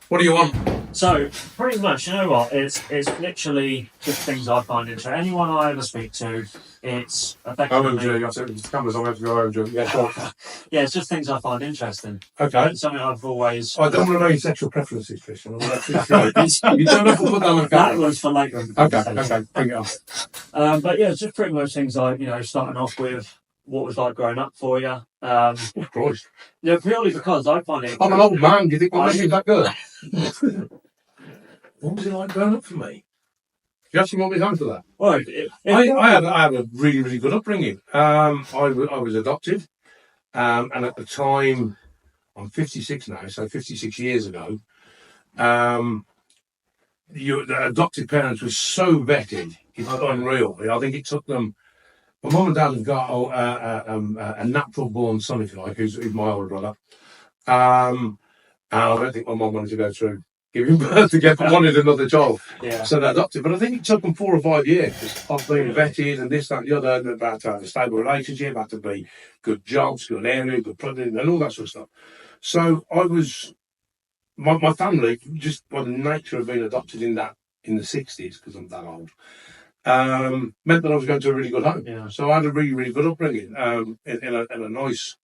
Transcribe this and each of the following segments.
What do you want? So pretty much, you know what? It's literally just things I find interesting. Anyone I ever speak to, it's effectively. OMG, the cameras on have to go OMG. Yeah, sure. Yeah, it's just things I find interesting. Okay. It's something I've always. I don't want to know your sexual preferences, Christian. You don't have to put that on That camera. was for later. Okay, bring it on. But yeah, it's just pretty much things like, starting off with what was like growing up for you. Of course. Purely because I find it. I'm an old man. Do you think my memory's that good? What was it like growing up for me? You actually want me home for that? Well, I had a really, really good upbringing. I was adopted, and at the time, I'm 56 now, so 56 years ago, the adopted parents were so vetted, it's unreal. I think it took them. My mum and dad have got a natural born son, if you like, who's my older brother. And I don't think my mum wanted to go through giving birth again, but wanted another child. Yeah. So they adopted. But I think it took them 4 or 5 years of being vetted and this, that, and the other, and about to have a stable relationship, had to be good jobs, good area, good product, and all that sort of stuff. So I was, my family, just by the nature of being adopted in the 60s, because I'm that old, meant that I was going to a really good home. Yeah. So I had a really, really good upbringing in a nice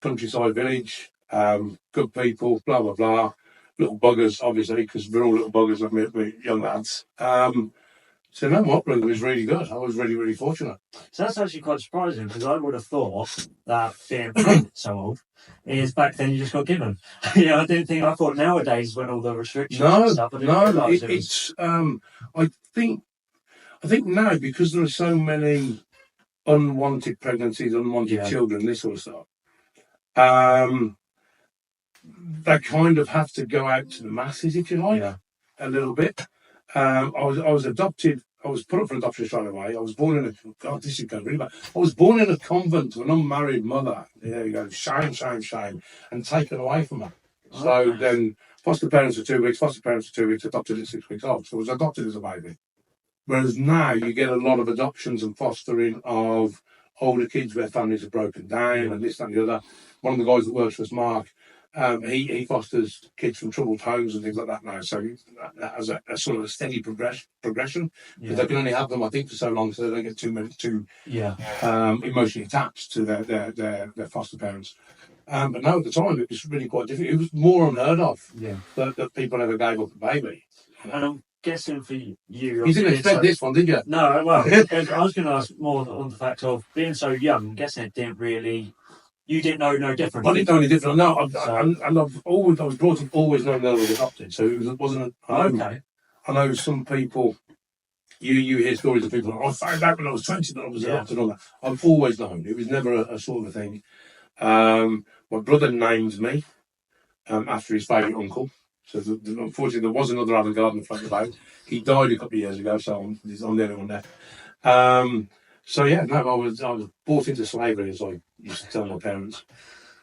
countryside village, good people, blah, blah, blah. Little buggers, obviously, because we're all little buggers, like me young lads. So no, my upbringing was really good. I was really, really fortunate. So that's actually quite surprising, because I would have thought that being so old is back then you just got given. I didn't think. I thought nowadays when all the restrictions and stuff. I think now, because there are so many unwanted pregnancies, unwanted children, this sort of stuff. They kind of have to go out to the masses, if you like, a little bit. I was adopted. I was put up for adoption straight away. I was born in this is going really bad. I was born in a convent to an unmarried mother. There you go, shame, and taken away from her. So then, foster parents for 2 weeks, adopted at 6 weeks old. So I was adopted as a baby. Whereas now you get a lot of adoptions and fostering of older kids where families have broken down and this, that, and the other. One of the guys that works for us, Mark, he fosters kids from troubled homes and things like that now. So that has a sort of a steady progression, because they can only have them, I think, for so long, so they don't get too emotionally attached to their foster parents. But no, at the time it was really quite difficult. It was more unheard of that people ever gave up a baby. And I'm guessing for you, you didn't expect this one, did you? No. Well, I was going to ask more on the fact of being so young. I'm guessing it didn't really. You didn't know no different. I didn't know any different. No, I was brought up always knowing that I was adopted, so it wasn't. I know some people. You hear stories of people. I found out when I was 20 that I was adopted. And all that. I've always known. It was never a sort of thing. My brother named me after his favourite uncle. So unfortunately, there was another Adam Gardner floating about. He died a couple of years ago, so I'm the only one there. So yeah, no, I was brought into slavery, as I used to tell my parents.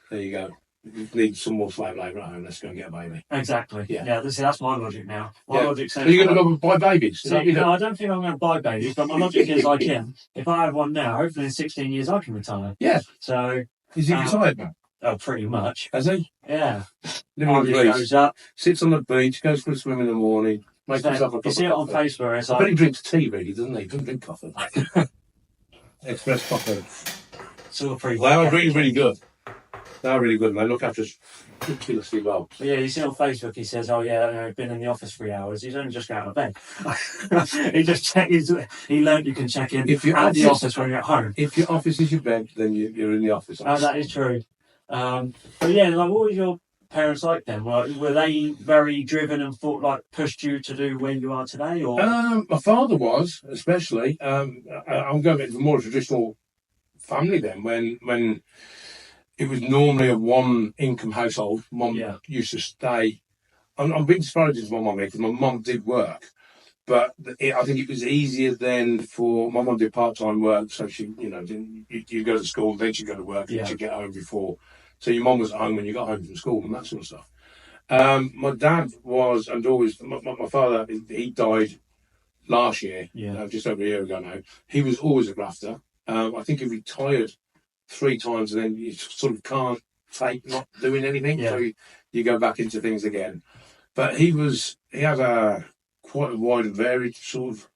There you go. You need some more slave labour at home. Let's go and get a baby. Exactly. Yeah. That's my logic now. My logic says. Are you going to go and buy babies? No, I don't think I'm going to buy babies. But my logic is, if I have one now, hopefully in 16 years I can retire. Yeah. So. Is he retired now? Oh, pretty much. Has he? Yeah. Living on the beach. Goes up, sits on the beach, goes for a swim in the morning, makes himself a cup of coffee. You see it on Facebook. I bet he drinks tea, really, doesn't he? He doesn't drink coffee. Express coffee. They are really, really good. They are really good, and they look after us ridiculously well. But yeah, you see on Facebook, he says, I've been in the office 3 hours. He's only just got out of bed. He learned you can check in at the office when you're at home. If your office is your bed, then you're in the office. That is true. But yeah, what was your parents like then? Were they very driven and pushed you to do where you are today? Or my father was, especially. I'm going back to a more traditional family then, when it was normally a one-income household. Mum used to stay. I'm being disparaging to my mum here, because my mum did work, but I think it was easier then for my mum did part-time work, so she, you go to school, then she'd go to work, and she'd get home before. So your mum was at home when you got home from school and that sort of stuff. My dad was, and always, my father, he died last year, just over a year ago now. He was always a grafter. I think he retired 3 times, and then you sort of can't take not doing anything, so you go back into things again. But he had quite a wide and varied sort of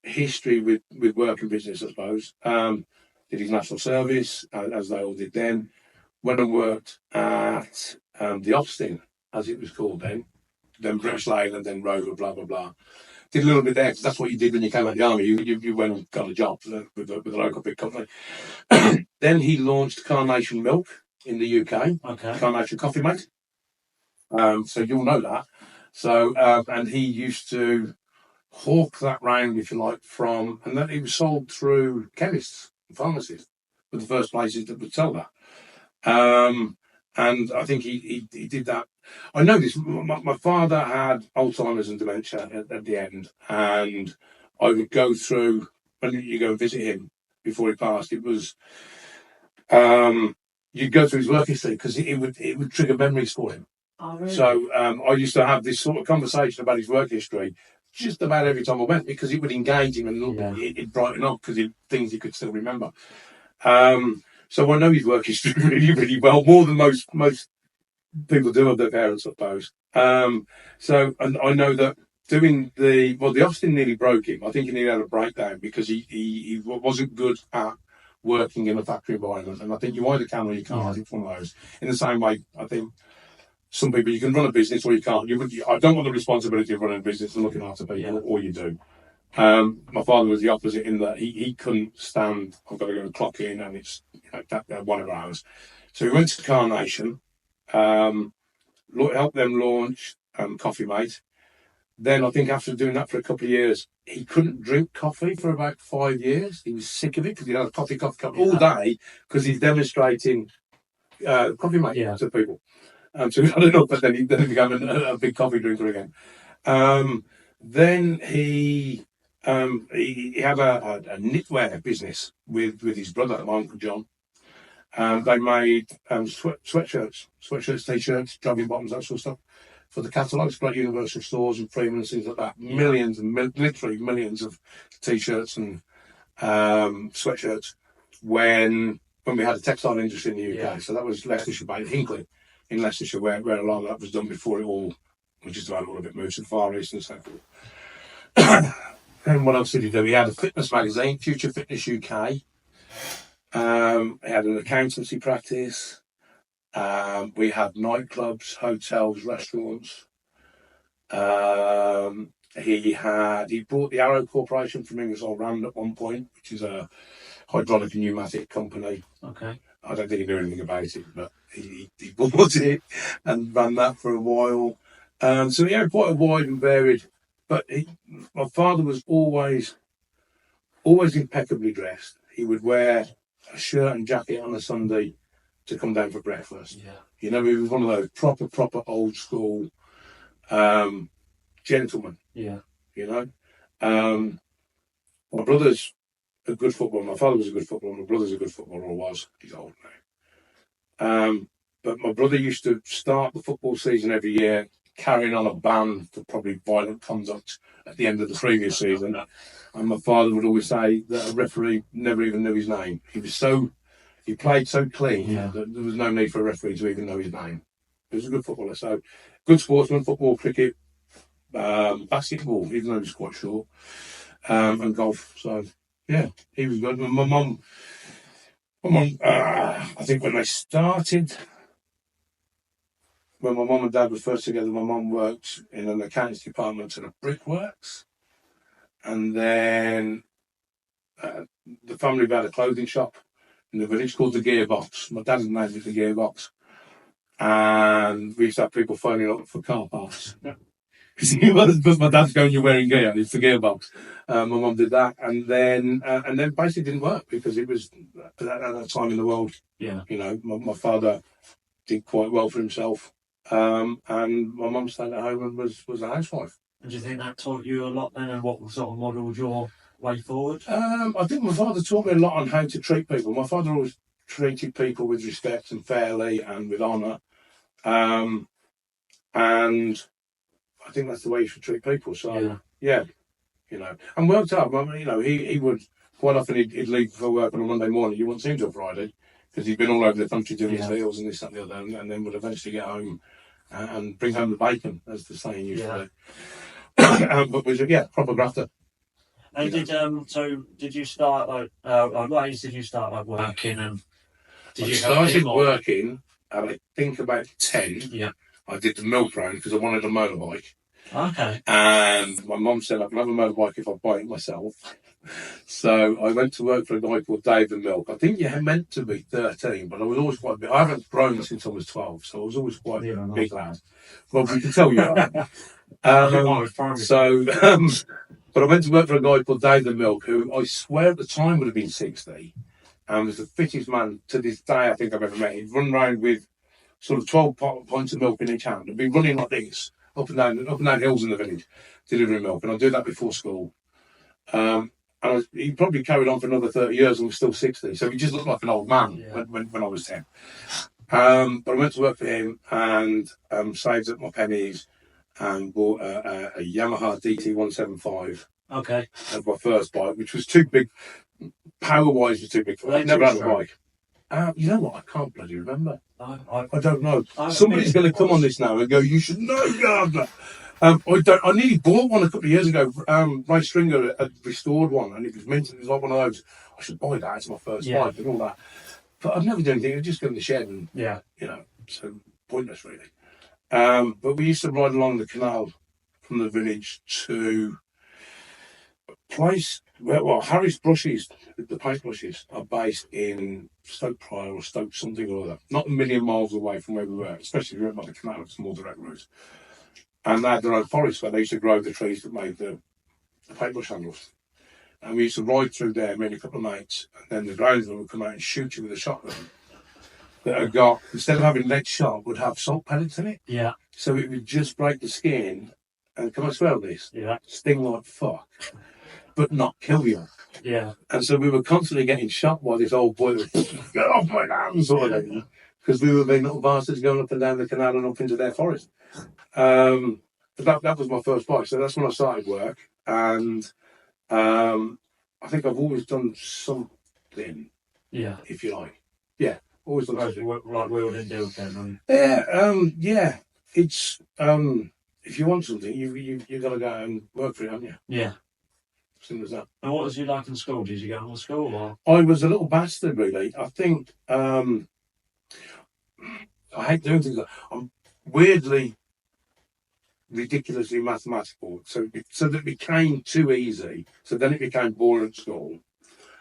history with work and business, I suppose. Did his national service, as they all did then. Went and worked at the Austin, as it was called then British Leyland, then Rover, blah, blah, blah. Did a little bit there, because that's what you did when you came out of the army. You went and got a job with a local big company. Then he launched Carnation Milk in the UK, Carnation Coffee Mate. So you'll know that. So, and he used to hawk that round, if you like, and then it was sold through chemists and pharmacies, were the first places that would sell that. And I think he did that. I know this. My father had Alzheimer's and dementia at the end, and I would go through, when you go and visit him before he passed, it was you'd go through his work history, because it would trigger memories for him. Oh, really? So I used to have this sort of conversation about his work history just about every time I went, because it would engage him and it'd brighten up, because things he could still remember. So I know his work history really, really well, more than most people do of their parents, I suppose. So, and I know that doing the Austin nearly broke him. I think he nearly had a breakdown, because he wasn't good at working in a factory environment. And I think you either can or you can't. It's one of those. In the same way, I think some people, you can run a business or you can't. I don't want the responsibility of running a business and looking after people, or you do. My father was the opposite, in that he couldn't stand, I've got to go and clock in, and it's that 1 hour. So he went to Carnation, helped them launch Coffee Mate. Then I think after doing that for a couple of years, he couldn't drink coffee for about 5 years. He was sick of it, because he had a coffee cup all day, because he's demonstrating Coffee Mate to people. So I don't know, but then he became a big coffee drinker again. Then he had a knitwear business with his brother, my Uncle John. They made sweatshirts, t-shirts, jogging bottoms, that sort of stuff, for the catalogues, great Universal stores and Freeman and things like that. Millions and literally millions of t-shirts and sweatshirts when we had a textile industry in the UK. So that was Leicestershire, Hinckley in Leicestershire, where a lot of that was done before it all, just about all of it moved to the Far East and so forth. And what else did he do? He had a fitness magazine, Future Fitness UK. He had an accountancy practice. We had nightclubs, hotels, restaurants. He bought the Arrow Corporation from Ingersoll Rand at one point, which is a hydraulic and pneumatic company. Okay. I don't think he knew anything about it, but he bought it and ran that for a while. So he had quite a wide and varied. But my father was always impeccably dressed. He would wear a shirt and jacket on a Sunday to come down for breakfast. Yeah. You know, he was one of those proper old school gentlemen. Yeah. You know, my brother's a good footballer. My father was a good footballer. My brother's a good footballer, or was. He's old now. But my brother used to start the football season every year carrying on a ban for probably violent conduct at the end of the previous season. And my father would always say that a referee never even knew his name. He played so clean that there was no need for a referee to even know his name. He was a good footballer. So, good sportsman, football, cricket, basketball, even though he was quite short, and golf. So, yeah, he was good. My mum, I think when my mum and dad were first together, my mum worked in an accounts department at a brickworks. And then the family had a clothing shop in the village called the Gearbox. My dad's name was the Gearbox. And we used to have people phoning up for car parts. Because my dad's going, you're wearing gear, it's the Gearbox. My mum did that. And then basically didn't work, because it was at that time in the world. Yeah. You know, my father did quite well for himself. And my mum stayed at home and was a housewife. And do you think that taught you a lot then, and what sort of modelled your way forward? I think my father taught me a lot on how to treat people. My father always treated people with respect and fairly and with honour. And I think that's the way you should treat people. So, yeah, you know, and worked hard. I mean, you know, he would, quite often he'd leave for work on a Monday morning. You wouldn't see him till Friday, because he'd been all over the country doing his deals and this, that, and the other, and then would eventually get home and bring home the bacon, as the saying used Yeah. to be. But was proper grafter. And did you start like at what age did you start like working and I started working at I think about 10. Yeah. I did the milk round because I wanted a motorbike. Okay. And my mum said I can have a motorbike if I buy it myself. So I went to work for a guy called David Milk. I think you meant to be 13, but I was always quite big. I haven't grown since I was 12, so I was always quite a big lad. Well, we can tell you that. But I went to work for a guy called David Milk, who I swear at the time would have been 60, and was the fittest man to this day I think I've ever met. He'd run around with sort of 12 pints of milk in each hand. He'd be running like this, up and down hills in the village, delivering milk, and I'd do that before school. He probably carried on for another 30 years and was still 60, so he just looked like an old man when I was 10. But I went to work for him and saved up my pennies and bought a Yamaha DT175. Okay. As my first bike, which was too big, power-wise was too big for me. I never had a bike. You know what? I can't bloody remember. I don't know. Somebody's going to come on this now and go, you should know, Gardner. I nearly bought one a couple of years ago. Ray Stringer had restored one, and it was minted. It was like one of those. I should buy that. It's my first bike and all that. But I'd never do anything. I'd just go in the shed and, so pointless, really. But we used to ride along the canal from the village to a place where, Harris Brushes, the paint brushes, are based in Stoke Pryor or Stoke something or other. Not a million miles away from where we were, especially if you went by the canal. It's a more direct route. And they had their own forest where they used to grow the trees that made the paintbrush handles. And we used to ride through there, me and a couple of mates, and then the groundsman would come out and shoot you with a shotgun that had got, instead of having lead shot, would have salt pellets in it. Yeah. So it would just break the skin, and can I swear this? Yeah. Sting like fuck, but not kill you. Yeah. And so we were constantly getting shot by this old boy that was, get off my damn sort of thing, because we were being little bastards going up and down the canal and up into their forest. But that was my first bike, so that's when I started work, and I think I've always done something. Yeah. If you like. Yeah. Always done something. Like wheeled and dealt then. Yeah. It's if you want something, you got to go and work for it, haven't you? Yeah. Simple as that. And what was you like in school? Did you go to school or? I was a little bastard, really. I think I hate doing things like I'm weirdly, ridiculously mathematical. So that it became too easy. So then it became boring at school.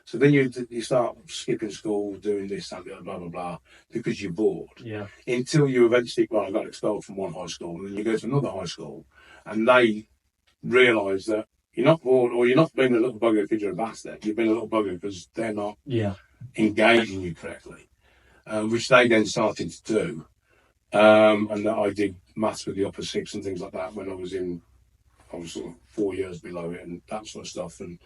So then you start skipping school, doing this, that, blah, blah, blah, because you're bored. Yeah. Until you eventually, I got expelled from one high school, and then you go to another high school, and they realise that you're not bored, or you're not being a little bugger because you're a bastard. You've been a little bugger because they're not engaging you correctly, which they then started to do. And that I did maths with the upper six and things like that when I was sort of 4 years below it and that sort of stuff. And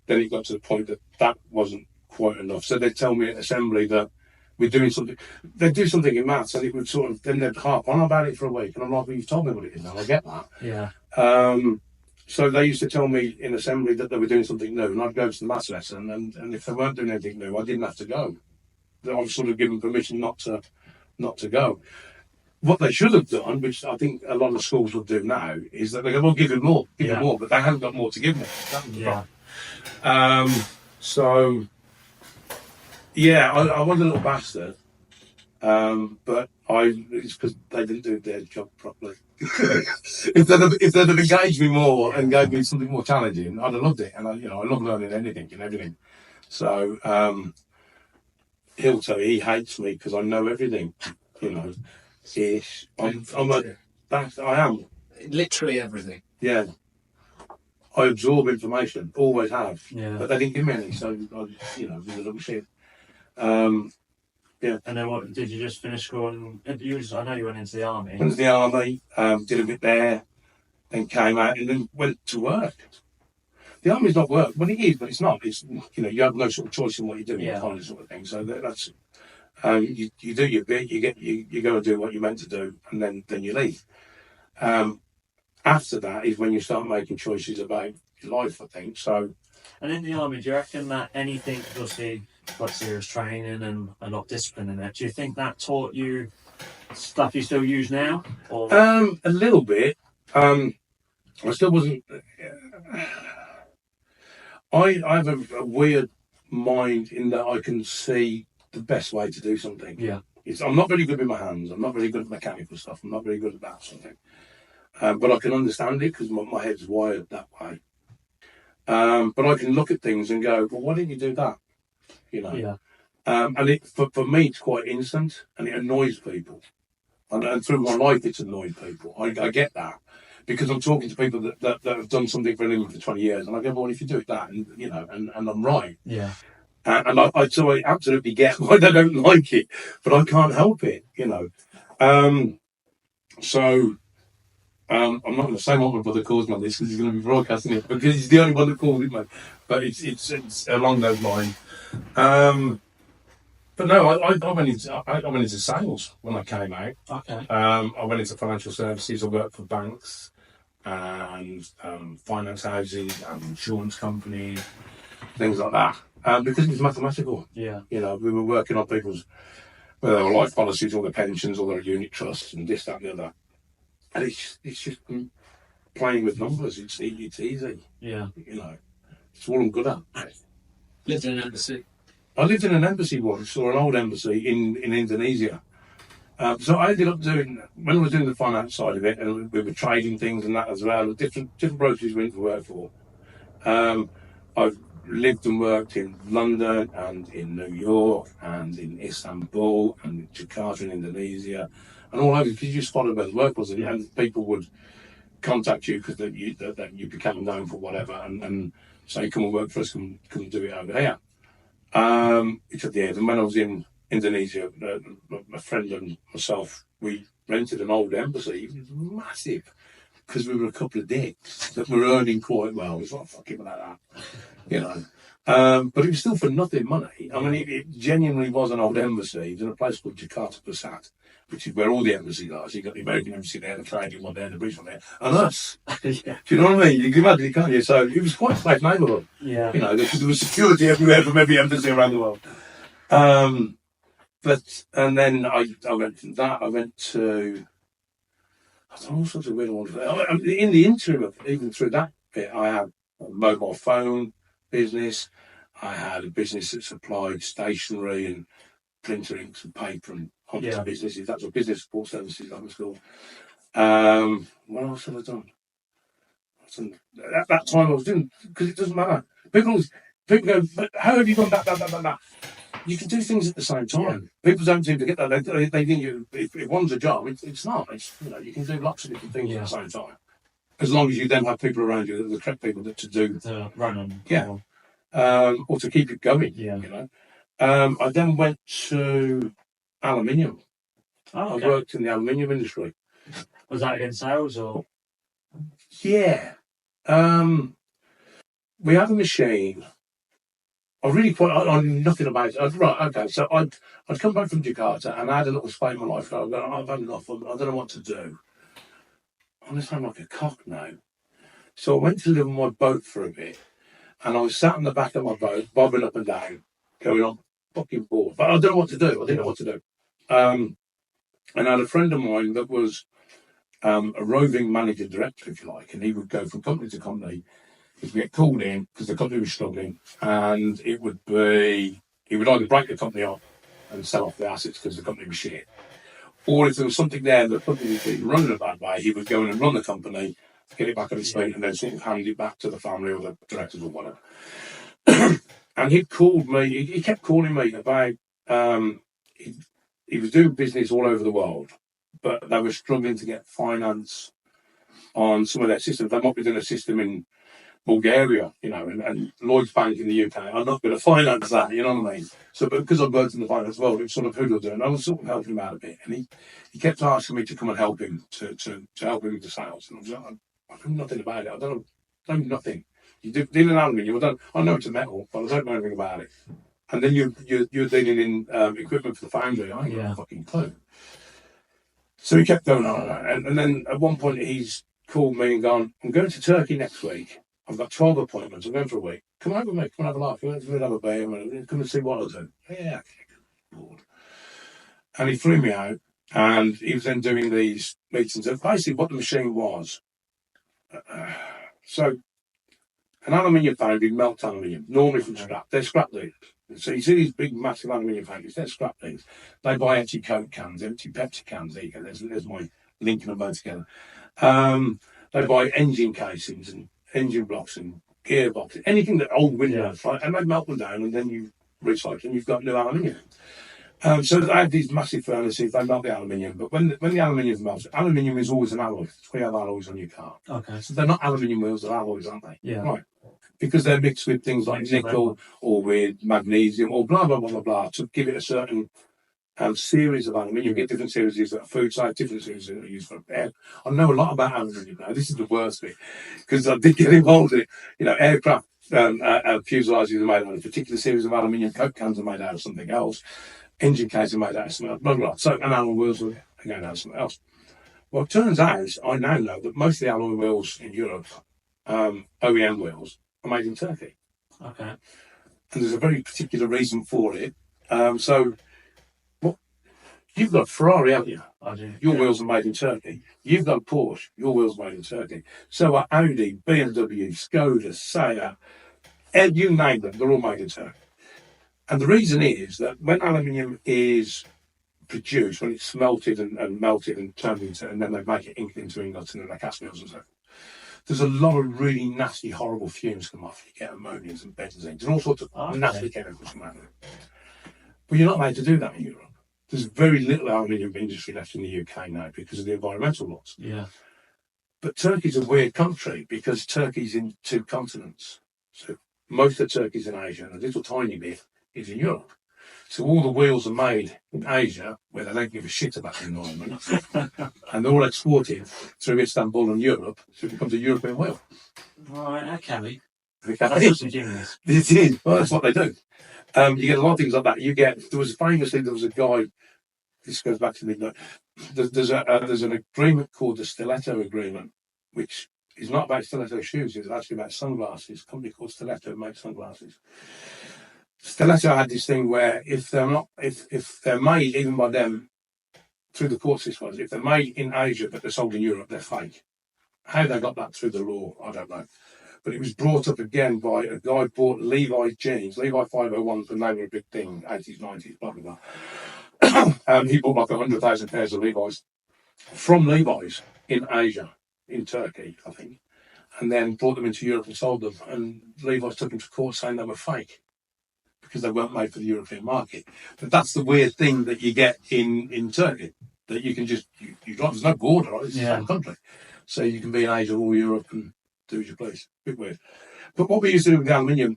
then it got to the point that wasn't quite enough. So they'd tell me at assembly that we're doing something. They'd do something in maths and it would sort of, then they'd harp on about it for a week. And I'm like, well, you've told me what it is now, I get that. Yeah. So they used to tell me in assembly that they were doing something new, and I'd go to the maths lesson, and if they weren't doing anything new, I didn't have to go. I was sort of given permission not to go. What they should have done, which I think a lot of schools will do now, is that they go, well, give him more, but they haven't got more to give me. That was the problem. So, yeah, I was a little bastard, but it's because they didn't do their job properly. If they'd have engaged me more and gave me something more challenging, I'd have loved it. And I love learning anything and everything. So he'll tell you he hates me because I know everything. Ish. I am literally everything. Yeah. I absorb information, always have. Yeah. But they didn't give me any, so I was a little shit. Yeah. And then what did you just finish school? I know you went into the army. Went into the army, did a bit there, then came out and then went to work. The army's not work. Well, it is, but it's not. It's you have no sort of choice in what you do, kind of sort of thing. So that's you do your bit. You go and do what you're meant to do, and then you leave. After that is when you start making choices about your life, I think. So. And in the army, do you reckon that anything, obviously, quite serious training and a lot of discipline in it. Do you think that taught you stuff you still use now? Or A little bit. I still wasn't. I have a weird mind in that I can see the best way to do something. Yeah. I'm not very good with my hands. I'm not very good at mechanical stuff. I'm not very good at that sort of thing. But I can understand it because my head's wired that way. But I can look at things and go, well, why didn't you do that? You know. Yeah. And for me, it's quite instant, and it annoys people. And through my life, it's annoyed people. I get that because I'm talking to people that have done something for a living for 20 years, and I go, well, if you do it that, and you know, and I'm right. Yeah. And I absolutely get why they don't like it, but I can't help it, you know. I'm not going to say what my brother calls me on this because he's going to be broadcasting it because he's the only one that calls it, mate. But it's along those lines. But no, I went into sales when I came out. Okay. I went into financial services. I worked for banks and finance houses and insurance companies, things like that. Because it's mathematical. Yeah. You know, we were working on people's, whether they were life policies or their pensions or their unit trusts and this, that, and the other. And it's just playing with numbers. It's easy. Yeah. You know, it's all I'm good at. Lived in an embassy. I lived in an embassy once, or an old embassy in Indonesia. So I ended up doing, when I was doing the finance side of it, and we were trading things and that as well, different brokers we went to work for. I've lived and worked in London and in New York and in Istanbul and in Jakarta in Indonesia and all over, because you just followed where the work was, and people would contact you because that you became known for whatever and say, come and work for us, come do it over here. Which at the end, and when I was in Indonesia, my friend and myself, we rented an old embassy. It was massive because we were a couple of dicks that were earning quite well. It's like fucking like that, you know. But it was still for nothing money. I mean, it genuinely was an old embassy. It was in a place called Jakarta Pusat, which is where all the embassies are. So you got the American embassy there, the Canadian one there, the British one there, and us. Yeah. Do you know what I mean? You can imagine it, can't you? So it was quite a safe neighbourhood. Yeah. You know, there was security everywhere from every embassy around the world. And then I went from that. I went to all sorts of weird ones. In the interim of even through that bit, I had a mobile phone business. I had a business that supplied stationery and printer inks and paper and hundreds of businesses. That's what business support services that was called. What else have I done? At that time I was doing, because it doesn't matter. People go, but how have you done that? You can do things at the same time. Yeah. People don't seem to get that. They think if one's a job, it's not. It's, you know, you can do lots of different things at the same time. As long as you then have people around you, the correct people to do. To run on. Yeah. Or to keep it going. Yeah. You know. I then went to aluminium. Oh, okay. I worked in the aluminium industry. Was that in sales or? Yeah. We had a machine. I knew nothing about it. Right, okay, so I'd come back from Jakarta and I had a little spate in my life. I've had enough. I don't know what to do. I sound like a cock now. So I went to live on my boat for a bit, and I was sat on the back of my boat, bobbing up and down, going on fucking bored. But I don't know what to do. I didn't know what to do. And I had a friend of mine that was a roving manager director, if you like, and he would go from company to company. He'd get called in because the company was struggling, and he would either break the company up and sell off the assets because the company was shit, or if there was something there that the company was running a bad way, he would go in and run the company, get it back on its feet, and then sort of hand it back to the family or the directors or whatever. And he called me. He kept calling me about. He was doing business all over the world, but they were struggling to get finance on some of their systems. They might be doing a system in Bulgaria, you know, and Lloyd's Bank in the UK are not going to finance that, you know what I mean? So, but because I've worked in the finance world, it was sort of who to do, and I was sort of helping him out a bit. And he kept asking me to come and help him to help him with the sales. And I was like, I know nothing about it. I don't know nothing. You deal in aluminium. I know it's a metal, but I don't know anything about it. And then you're dealing in equipment for the foundry. I ain't got a fucking clue. So he kept going on, and then at one point he's called me and gone, I'm going to Turkey next week. I've got 12 appointments. I'm going for a week. Come over, mate. Come and have a laugh. Come and have a beer. Come and see what I do. Yeah, good Lord. And he flew me out, and he was then doing these meetings. And basically, what the machine was, so an aluminium foundry melts aluminium, normally from scrap. They're scrap dealers. So you see these big, massive aluminium foundries, they're scrap dealers. They buy empty Coke cans, empty Pepsi cans. There you go. There's my linking them both together. They buy engine casings and engine blocks and gearboxes, anything that old windows, right? And they melt them down, and then you recycle, and you've got new aluminium. So they have these massive furnaces, they melt the aluminium, but when the aluminium melts, aluminium is always an alloy. That's why you have alloys on your car. Okay. So they're not aluminium wheels, they're alloys, aren't they? Yeah. Right. Because they're mixed with things like nickel or with magnesium or blah, blah, blah, blah, blah, to give it a certain series of aluminium. You get different series used for food side, different series that are used for air. I know a lot about aluminium now. This is the worst bit, because I did get involved in it. You know, aircraft fuselages are made out of a particular series of aluminium. Coke cans are made out of something else. Engine cases are made out of something else. Blah, blah, blah. So, and alloy wheels are going out of something else. Well, it turns out, I now know that most of the alloy wheels in Europe, OEM wheels, are made in Turkey. Okay. And there's a very particular reason for it. You've got a Ferrari, haven't you? I do. Your wheels are made in Turkey. You've got a Porsche. Your wheels are made in Turkey. So are Audi, BMW, Skoda, Seat, you name them, they're all made in Turkey. And the reason is that when aluminium is produced, when it's smelted and melted and turned into, and then they make it inked into ingots and then they cast mills and so forth, there's a lot of really nasty, horrible fumes come off. You get ammoniums and benzene and all sorts of nasty chemicals come out of it. But you're not allowed to do that in Europe. There's very little aluminium industry left in the UK now because of the environmental laws. Yeah. But Turkey's a weird country because Turkey's in 2 continents. So most of Turkey's in Asia and a little tiny bit is in Europe. So all the wheels are made in Asia, where they don't give a shit about the environment, and they're all exported through Istanbul and Europe, so it becomes a European wheel. Right, okay. That's just ingenious. It is. Well, that's what they do. You get a lot of things like that. There was a guy, this goes back to midnight, there's an agreement called the Stiletto Agreement, which is not about stiletto shoes, it's actually about sunglasses. A company called Stiletto makes sunglasses. Stiletto had this thing where if they're made even by them through the court system, if they're made in Asia but they're sold in Europe, they're fake. How they got that through the law, I don't know. But it was brought up again by a guy who bought Levi jeans, Levi 501s, when they were a big thing, 80s, 90s, blah, blah, blah. He bought like 100,000 pairs of Levi's from Levi's in Asia, in Turkey, I think, and then brought them into Europe and sold them. And Levi's took him to court saying they were fake because they weren't made for the European market. But that's the weird thing that you get in Turkey, that you can just, you drive, there's no border, right? It's the same country. So you can be in Asia or Europe and do as you please. A bit weird. But what we used to do with the aluminium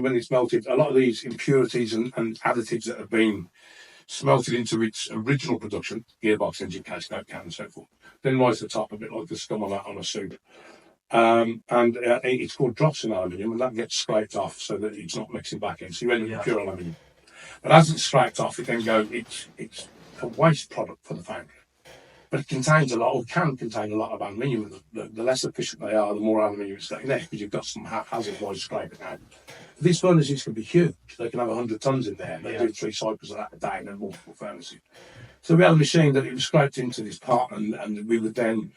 when it's melted, a lot of these impurities and additives that have been smelted into its original production, gearbox, engine case, Coke can and so forth, then rise to the top a bit like the scum on a soup. It's called dross in aluminium, and that gets scraped off so that it's not mixing back in. So you end up with pure aluminium. But as it's scraped off, it then goes, it's a waste product for the foundry. But it contains a lot, or can contain a lot of aluminium. The less efficient they are, the more aluminium is staying there, because you've got some hazard waste scraping out. These furnaces can be huge. They can have 100 tons in there. They do 3 cycles of that a day, and then multiple furnaces. So we had a machine that it was scraped into this pot, and we would then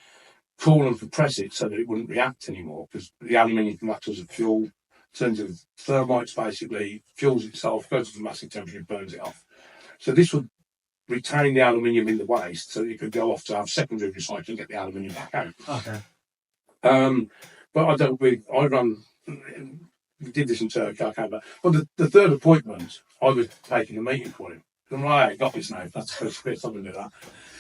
cool and compress it so that it wouldn't react anymore, because the aluminium can act as a fuel, turns into thermites basically, fuels itself, goes to the massive temperature, burns it off. So this would retain the aluminium in the waste so that it could go off to have secondary recycling and get the aluminium back out. Okay. But we did this in Turkey, I can't remember. But the third appointment, I was taking a meeting for him. I'm like, I got this now, that's the first bit, something like that.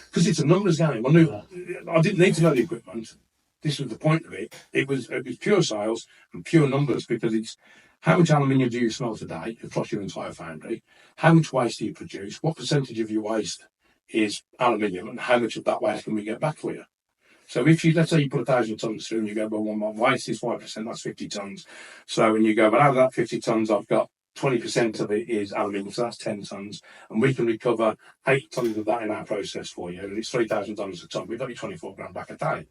Because it's a numbers game. I didn't need to know the equipment. This was the point of it. It was pure sales and pure numbers, because it's how much aluminium do you smelt a day across your entire foundry? How much waste do you produce? What percentage of your waste is aluminium, and how much of that waste can we get back for you? So if let's say you put 1,000 tons through and you go, well, my waste is 5%, that's 50 tons. So when you go, but out of that 50 tons, I've got 20% of it is aluminium, so that's 10 tons, and we can recover 8 tons of that in our process for you, and it's 3,000 tons a ton. We've got you 24 grand back a day.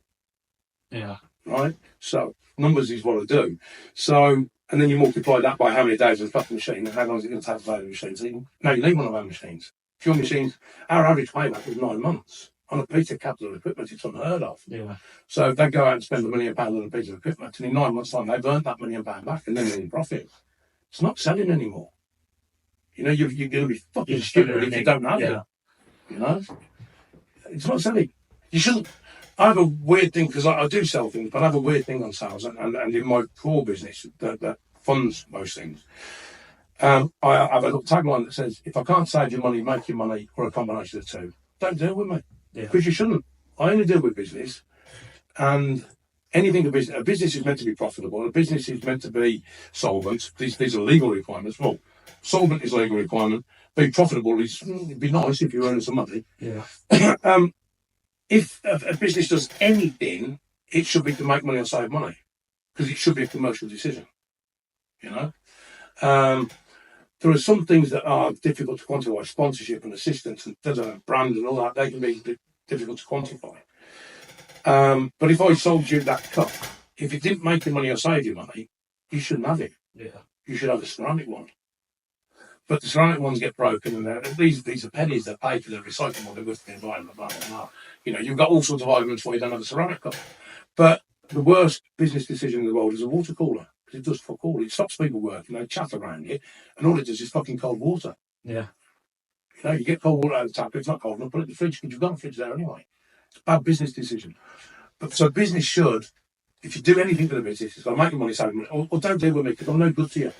Yeah. right? So numbers is what I do. So, and then you multiply that by how many days of the machine and how long is it going to take to load the machine. So now you need one of our machines. If your machines, our average payback was 9 months. On a piece of capital equipment, it's unheard of. Yeah. So if they go out and spend £1 million on a piece of equipment, and in 9 months' time they've earned that £1 million back and then they're in profit. It's not selling anymore. You know, you're going to be fucking stupid if you don't have it. You know, it's not selling. You shouldn't. I have a weird thing because I do sell things, but I have a weird thing on sales, and in my core business that funds most things. I have a little tagline that says, "If I can't save you money, make you money, or a combination of the two, don't deal with me." Because you shouldn't. I only deal with business, and anything a business is meant to be profitable. A business is meant to be solvent. These are legal requirements. Well, solvent is a legal requirement. Be profitable is, it'd be nice if you earn some money. Yeah. If a business does anything, it should be to make money or save money, because it should be a commercial decision. You know, there are some things that are difficult to quantify, like sponsorship and assistance and brand and all that. They can be difficult to quantify. But if I sold you that cup, if it didn't make you money or save you money, you shouldn't have it. Yeah. You should have a ceramic one. But the ceramic ones get broken, and these are pennies that pay for the recycling, they're good for the environment, blah, blah, blah. You know, you've got all sorts of arguments why you don't have a ceramic cup. But the worst business decision in the world is a water cooler, because it does fuck all. It stops people working, they chat around it, and all it does is fucking cold water. Yeah. You know, you get cold water out of the tap, it's not cold enough, put it in the fridge, because you've got a fridge there anyway. It's a bad business decision. But so business should, if you do anything for the business, it's got to make your money, save money, or don't deal with me, because I'm no good to you.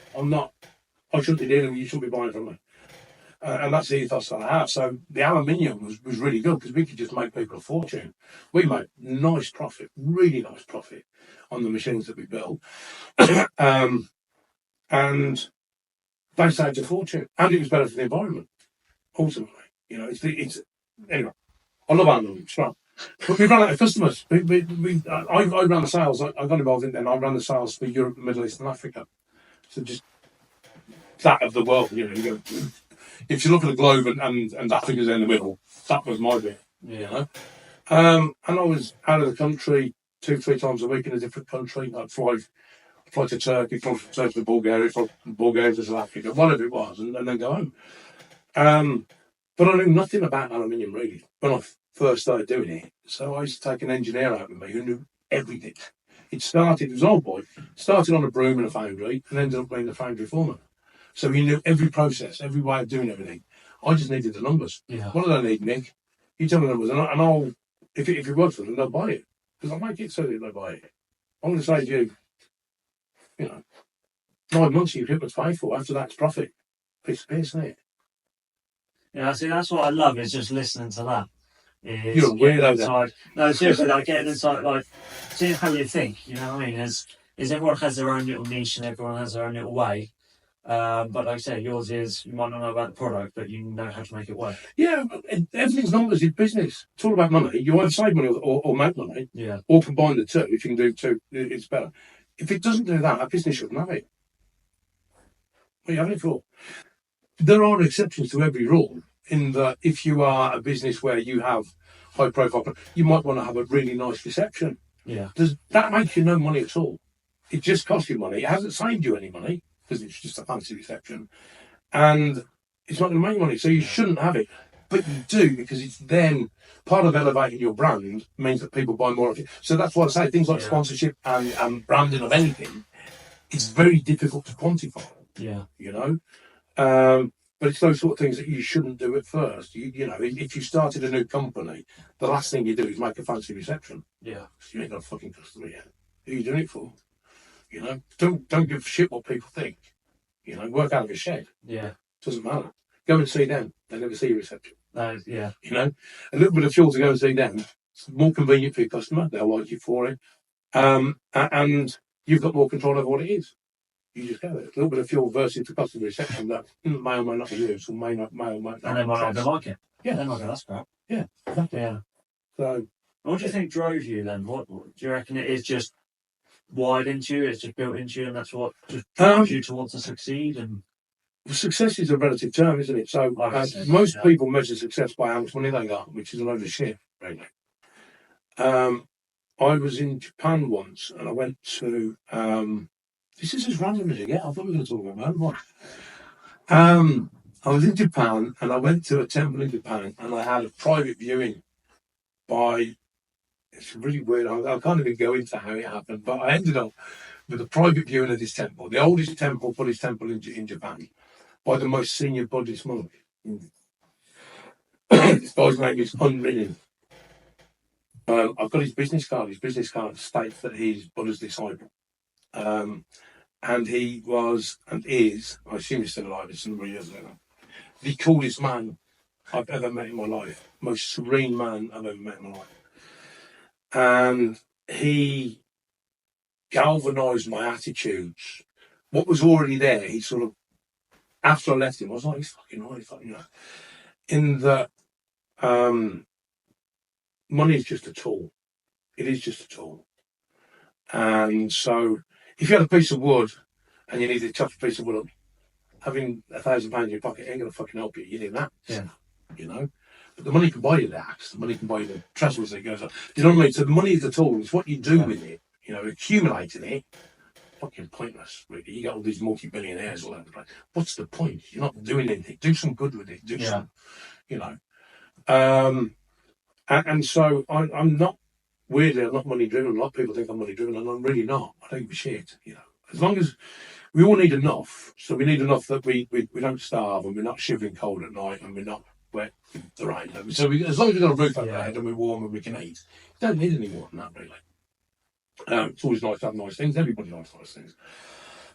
I shouldn't be dealing with you, you shouldn't be buying from me. And that's the ethos that I have. So the aluminium was really good because we could just make people a fortune. We made nice profit, really nice profit on the machines that we built. And they saved a fortune. And it was better for the environment, ultimately. You know, anyway, I love aluminium, it's fun. But we ran out of customers. I ran the sales, I got involved in it, and I ran the sales for Europe, the Middle East and Africa. So just that of the world, you know, you go, if you look at the globe and Africa's in the middle, that was my bit, you know. And I was out of the country 2-3 times a week in a different country. I'd fly to Turkey, fly from Turkey to Bulgaria, fly from Bulgaria to South Africa, whatever it was, and then go home. But I knew nothing about aluminium really when I first started doing it. So I used to take an engineer out with me who knew everything. He was an old boy, started on a broom in a foundry and ended up being the foundry foreman. So he knew every process, every way of doing everything. I just needed the numbers. Yeah. What do I need, Nick? You tell me the numbers, and I'll, if it works for them, they'll buy it. Because I'll make it so that they'll buy it. I'm going to say to you, 9 months of your equipment's paid for. After that, it's profit. Piece of piss, isn't it? Yeah, see, that's what I love, is just listening to that. You're a weirdo then. No, seriously, like getting inside, like seeing how you think, you know what I mean? Is everyone has their own little niche and everyone has their own little way. But like I say, yours is, you might not know about the product, but you know how to make it work. Yeah, everything's numbers in business. It's all about money. You either save money or make money, yeah, or combine the two. If you can do two, it's better. If it doesn't do that, a business shouldn't have it. What are you having it for? There are exceptions to every rule, in that if you are a business where you have high profile, you might want to have a really nice reception. Yeah. That makes you no money at all. It just costs you money. It hasn't saved you any money, because it's just a fancy reception, and it's not going to make money, so you shouldn't have it. But you do, because it's then part of elevating your brand means that people buy more of it. So that's why I say things like sponsorship and branding of anything, it's very difficult to quantify. Yeah. You know? But it's those sort of things that you shouldn't do at first. You know, if you started a new company, the last thing you do is make a fancy reception. Yeah. You ain't got a fucking customer yet. Who are you doing it for? You know, don't give a shit what people think. You know, work out of a shed. Yeah. Doesn't matter. Go and see them. They never see your reception. Yeah. You know, a little bit of fuel to go and see them. It's more convenient for your customer. They'll like you for it. And you've got more control over what it is. You just go there. A little bit of fuel versus the customer reception that may or may not be used, or may or may not. And they might not like it. Yeah. They might go, that's crap. Yeah. Exactly. Yeah. So, what do you think drove you then? What do you reckon it is, just wired into you, it's just built into you, and that's what just drives you towards to succeed? And success is a relative term, isn't it? So most people measure success by how much money they got, which is a load of shit, really. I was in Japan once, and I went to. This is as random as you get. I thought we were going to talk about motorbikes. I was in Japan, and I went to a temple in Japan, and I had a private viewing by. It's really weird. I can't even go into how it happened, but I ended up with a private viewing of this temple, the oldest temple, Buddhist temple in Japan, by the most senior Buddhist monk. This guy's name is unreal. I've got his business card. His business card states that he's Buddha's disciple. And he was and is, I assume he's still alive, it's a number of years ago, the coolest man I've ever met in my life. Most serene man I've ever met in my life. And he galvanised my attitudes. What was already there, he sort of, after I left him, I was like, he's fucking right, fucking right. In that, money is just a tool. It is just a tool. And so, if you had a piece of wood and you needed to chop a piece of wood up, having £1,000 in your pocket ain't going to fucking help you. You need that. Yeah. You know? But the money can buy you the axe. The money can buy you the trestles that goes up. Do you know what I mean? So the money is the tool. It's what you do with it. You know, accumulating it, fucking pointless, really. You got all these multi-billionaires all over the place. What's the point? You're not doing anything. Do some good with it. Do some, you know. And so I'm not, weirdly, I'm not money driven. A lot of people think I'm money driven, and I'm really not. I don't give a shit, you know. As long as we all need enough, so we need enough that we don't starve, and we're not shivering cold at night, and we're not wet with the rain. So as long as we've got a roof over our head and we're warm and we can eat, we don't need any more than that, really. It's always nice to have nice things. Everybody likes nice things.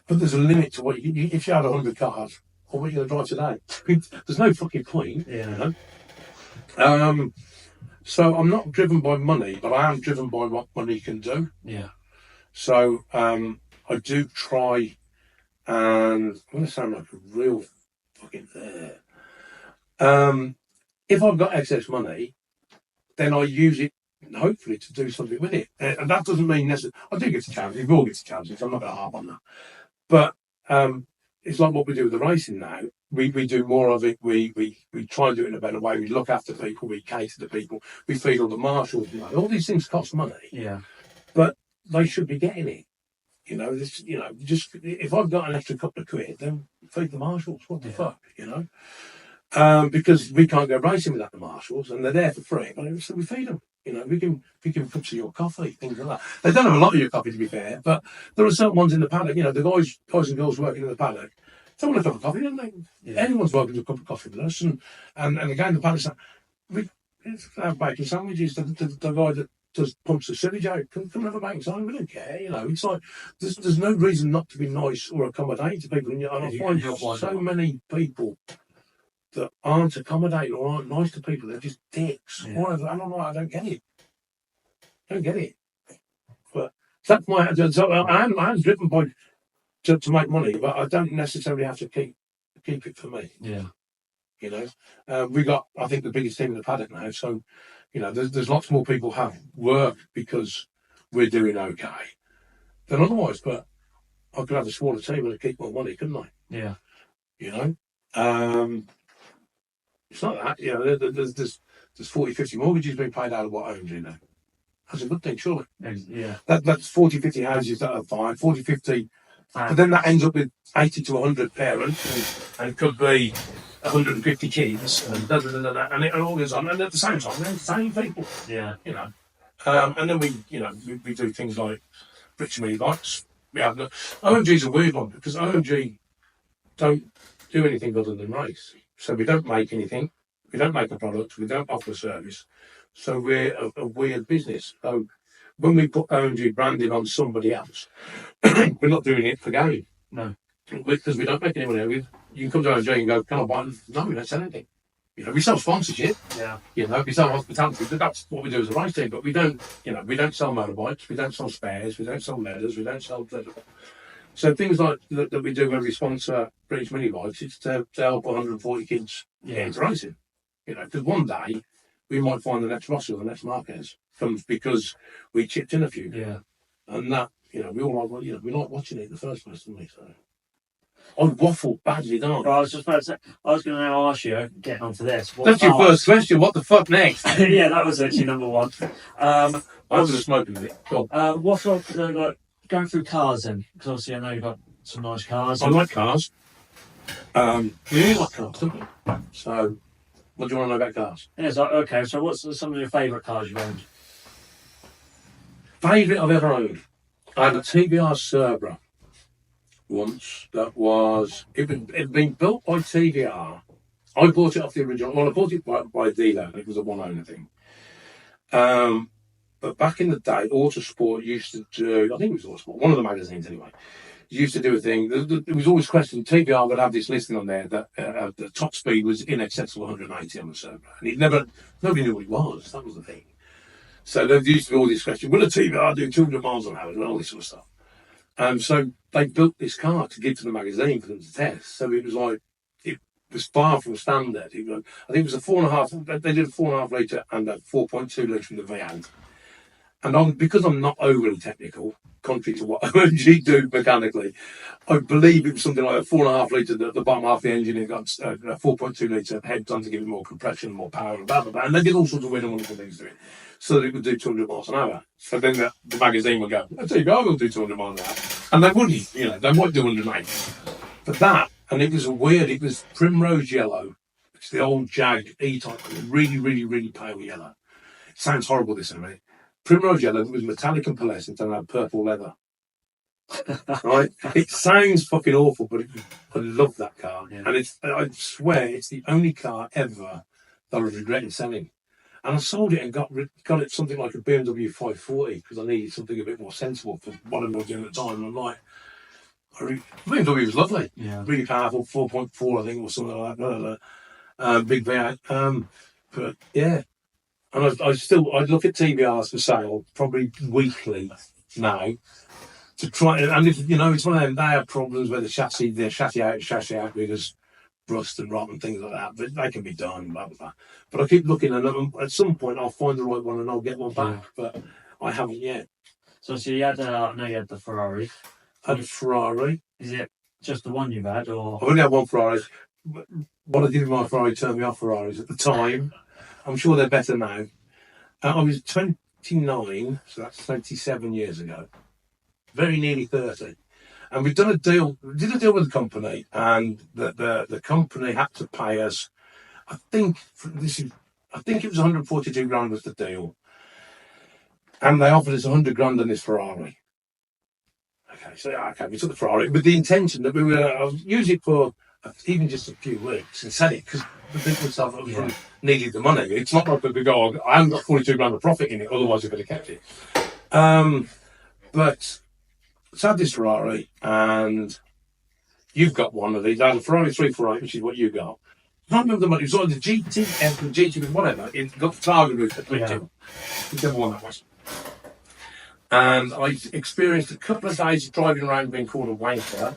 But there's a limit to what if you had 100 cars, what are you going to drive today? There's no fucking point, you know. So I'm not driven by money, but I am driven by what money can do. Yeah. So I do try, and I'm going to sound like a real fucking. If I've got excess money, then I use it hopefully to do something with it, and that doesn't mean necessarily. I do get to charities. We all get to charities. I'm not going to harp on that, but it's like what we do with the racing now. We do more of it. We try and do it in a better way. We look after people. We cater to people. We feed all the marshals. You know, all these things cost money. Yeah. But they should be getting it. You know, just if I've got an extra couple of quid, then feed the marshals. What the fuck, you know? Because we can't go racing without the marshals, and they're there for free. But so we feed them. You know, we can cups of your coffee, things like that. They don't have a lot of your coffee, to be fair, but there are certain ones in the paddock. You know, the guys and girls working in the paddock, they want a cup of coffee, don't they? Yeah. Anyone's welcome to a cup of coffee with us, and again, the paddock's it's our bacon sandwiches. The guy that does pumps the sewage out come have a bacon sandwich. We don't care, you know. It's like there's no reason not to be nice or accommodate to people, and I find so many people that aren't accommodating or aren't nice to people. They're just dicks. Yeah. I don't get it. But that's my. So I'm driven by to make money, but I don't necessarily have to keep it for me. Yeah. You know, we got, I think, the biggest team in the paddock now. So, you know, there's lots more people have work because we're doing okay than otherwise. But I could have a smaller team and keep more money, couldn't I? Yeah. You know, it's not that. You know, there's 40, 50 mortgages being paid out of what OMG now. That's a good thing, surely. Yeah. That's 40, 50 houses that are fine. 40, 50. But then that ends up with 80 to 100 parents, and it could be 150 kids, and and it all goes on. And at the same time, they're the same people. Yeah. You know. And then we do things like British Superbikes. OMG's a weird one because OMG don't do anything other than race. So we don't make anything. We don't make a product. We don't offer a service. So we're a weird business. So when we put OMG branding on somebody else, we're not doing it for gain. No. Because we don't make any money. You can come to OMG and go, can I buy them? No, we don't sell anything. You know, we sell sponsorship. Yeah. You know, we sell hospitality. But that's what we do as a race team. But we don't sell motorbikes. We don't sell spares. We don't sell leathers. We don't sell. So things like that we do when we sponsor British mini bikes, it's to help 140 kids get into racing. You know, because one day we might find the next Rossi or the next Marquez comes because we chipped in a few. Yeah. And that, you know, we all like, well, you know, we like watching it in the first place, don't we? So I waffle badly, don't Well, I? I was just about to say, I was going to now ask you, getting onto this. What That's your cars- first question. What the fuck next? Yeah, that was actually number one. I was smoking with it. Cool. What sort of, like, going through cars then? Because obviously I know you've got some nice cars. I like cars. You like cars, don't you? So, what do you want to know about cars? Yeah, so, okay, so what's some of your favourite cars you've owned? Favourite I've ever owned. I had a TBR Cerbera once. That was it'd been built by TBR. I bought it off the original. Well, I bought it by a dealer. It was a one-owner thing. But back in the day, Autosport used to do. I think it was Autosport. One of the magazines, anyway. Used to do a thing. It was always questioned. TBR would have this listing on there that the top speed was in excess of 180 on the Cerbera, and nobody knew what it was. That was the thing. So there used to be all these questions. Will a TBR do 200 miles an hour and all this sort of stuff? So they built this car to give to the magazine for them to test. So it was like it was far from standard. I think it was a 4.5. They did a 4.5 litre and a 4.2 litre from the V8. And because I'm not overly technical, contrary to what OMG do mechanically, I believe it was something like a 4.5 litre at the bottom half of the engine. It got a 4.2 litre head on to give it more compression, more power, and blah, blah, blah. And they did all sorts of weird and wonderful things to it so that it would do 200 miles an hour. So then the magazine would go, I tell you, I will do 200 miles an hour. And they wouldn't, they might do 180. But that, and it was primrose yellow. It's the old Jag E-Type, really, really, really pale yellow. It sounds horrible, this, isn't it? Primrose yellow, it was metallic and pearlescent and had purple leather. Right? It sounds fucking awful, but I love that car. Yeah. And I swear it's the only car ever that I regretted selling. And I sold it and got it something like a BMW 540 because I needed something a bit more sensible for what I was doing at the time. And I'm like, BMW was lovely. Yeah. Really powerful, 4.4 I think or something like that. Big V8. But yeah. And I'd look at TBRs for sale probably weekly now to try. And if, it's one of them. They have problems where their chassis out because rust and rot and things like that. But they can be done. Blah blah blah. But I keep looking, and at some point I'll find the right one and I'll get one back. But I haven't yet. So you had, I know you had the Ferrari. I had a Ferrari. Is it just the one you've had, or? I've only had one Ferrari. What I did with my Ferrari turned me off Ferraris at the time. I'm sure they're better now. I was 29, so that's 27 years ago. Very nearly 30. And we did a deal with the company, and the company had to pay us, I think it was 142 grand was the deal. And they offered us 100 grand on this Ferrari. We took the Ferrari with the intention that we were use it for even just a few weeks and sell it because the business of it needed the money. It's not like we could go, I haven't got 42 grand of profit in it, otherwise I could have kept it. But so I had this Ferrari, and you've got one of these. I had a Ferrari 348, which is what you got. I can't remember the money. It was like the GTM, the GTM, whatever. It got the target roof at whichever one that was. And I experienced a couple of days of driving around being called a wanker.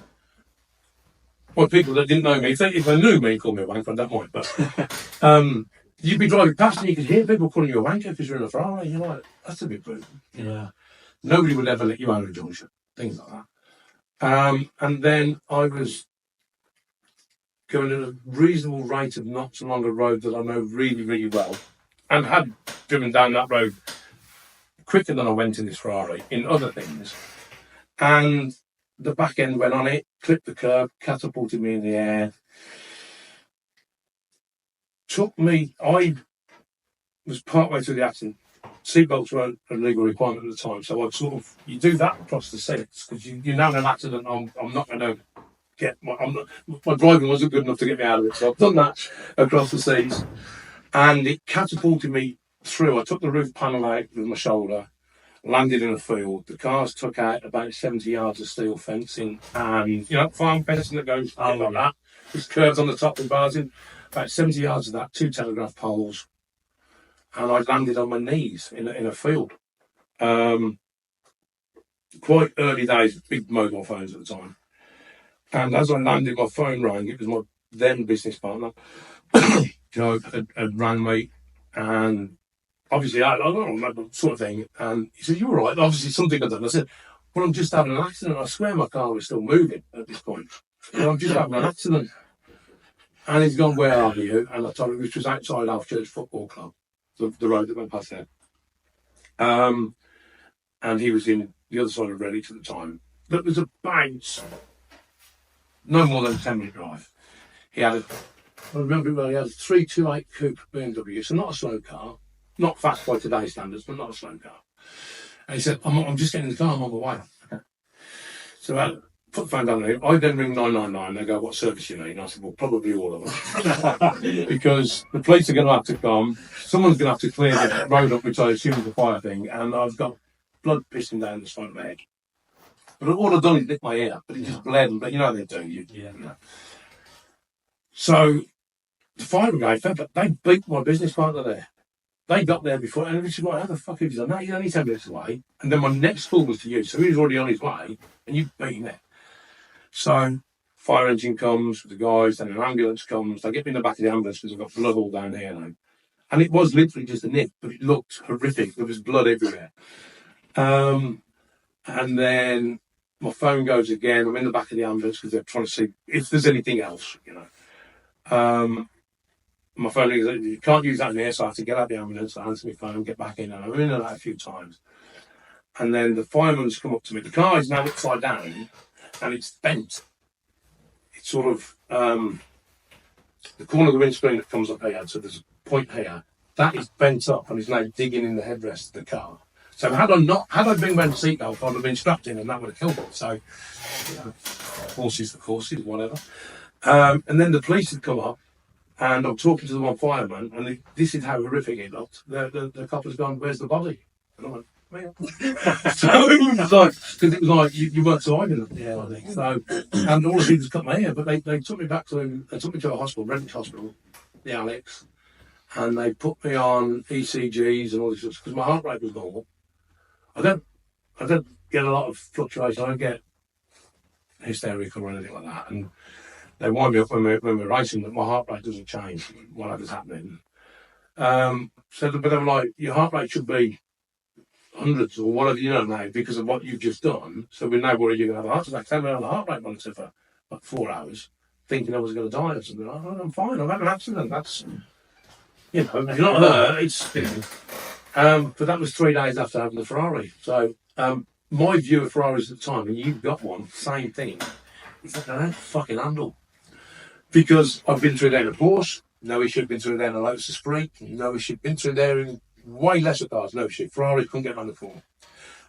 Well, people that didn't know me, if they knew me, called me a wanker, I don't mind. But you'd be driving past and you could hear people calling you a wanker because you're in a Ferrari. You're like, that's a bit brutal. Yeah. Nobody would ever let you own a junction, things like that. And then I was going at a reasonable rate of knots along a road that I know really, really well, and had driven down that road quicker than I went in this Ferrari in other things. And the back end went on it, clipped the curb, catapulted me in the air. I was partway through the accident. Seatbelts weren't a legal requirement at the time, so you do that across the seats because you know in an accident I'm not going to get my driving wasn't good enough to get me out of it, so I've done that across the seats, and it catapulted me through. I took the roof panel out with my shoulder, landed in a field. The cars took out about 70 yards of steel fencing, and farm fencing that goes like that. There's curves on the top with bars in. About 70 yards of that, 2 telegraph poles. And I landed on my knees in a field. Quite early days, big mobile phones at the time. And as I landed, my phone rang. It was my then business partner. Joe had rang me, and obviously I don't know, that sort of thing. And he said, "You're all right." Obviously something had done. I said, "Well, I'm just having an accident. I swear my car was still moving at this point." well, I'm just having an accident. And he's gone, where are you? And I told him, which was outside our church football club, the road that went past there. And he was in the other side of Redditch at the time. But it was about no more than a 10-minute drive. He had I remember well, he had a 328 coupe BMW, so not a slow car, not fast by today's standards, but not a slow car. And he said, I'm just getting in the car, I'm on the way. Okay. So I put the phone down there. I then ring 999. They go, what service you need? And I said, well, probably all of them. Because the police are going to have to come. Someone's going to have to clear the road up, which I assume is a fire thing. And I've got blood pissing down the front of my head. But all I've done is nick my ear. But it just bled. But you know they do. You know. So the fire brigade, they beat my business partner there. They got there before, and which is like, how the fuck have you done that? He's only 10 minutes away. And then my next call was to you, so he was already on his way, and you beat him there. So, fire engine comes with the guys, then an ambulance comes. They get me in the back of the ambulance because I've got blood all down here now. And it was literally just a nip, but it looked horrific. There was blood everywhere. And then my phone goes again. I'm in the back of the ambulance because they're trying to see if there's anything else, you know. My phone rings, you can't use that in here, so I have to get out of the ambulance, answer my phone, get back in, and I'm in and out a few times. And then the fireman's come up to me. The car is now upside down, and it's bent. It's sort of, the corner of the windscreen that comes up here, so there's a point here, that is bent up and is now digging in the headrest of the car. So had I been wearing a seatbelt, I'd have been strapped in and that would have killed me. So, you know, horses for courses, whatever. And then the police had come up, and I'm talking to the one fireman, and this is how horrific it looked. The cop has gone, where's the body? And I went, well. So it was like, because it was like, you weren't surviving them. Yeah, I think. So, and all I did was cut my hair, but they took me to a hospital, British Hospital, the Alex, and they put me on ECGs and all this stuff, because my heart rate was normal. I don't get a lot of fluctuation, I don't get hysterical or anything like that. And they wind me up when we're racing that my heart rate doesn't change, whatever's happening. So, but I'm like, your heart rate should be hundreds or whatever, you know, now, because of what you've just done. So we're now worried you're going to have a heart attack. Tell me on the heart rate monitor for like 4 hours, thinking I was going to die or something. Oh, I'm fine, I've had an accident. That's, you know, you're not hurt, it's... but that was 3 days after having the Ferrari. So my view of Ferraris at the time, and you've got one, same thing, is that they don't fucking handle. Because I've been through there in a Porsche, no issue. Been through there in a Lotus Esprit, no issue. Been through there in way lesser cars, no issue. Ferrari couldn't get around the corner.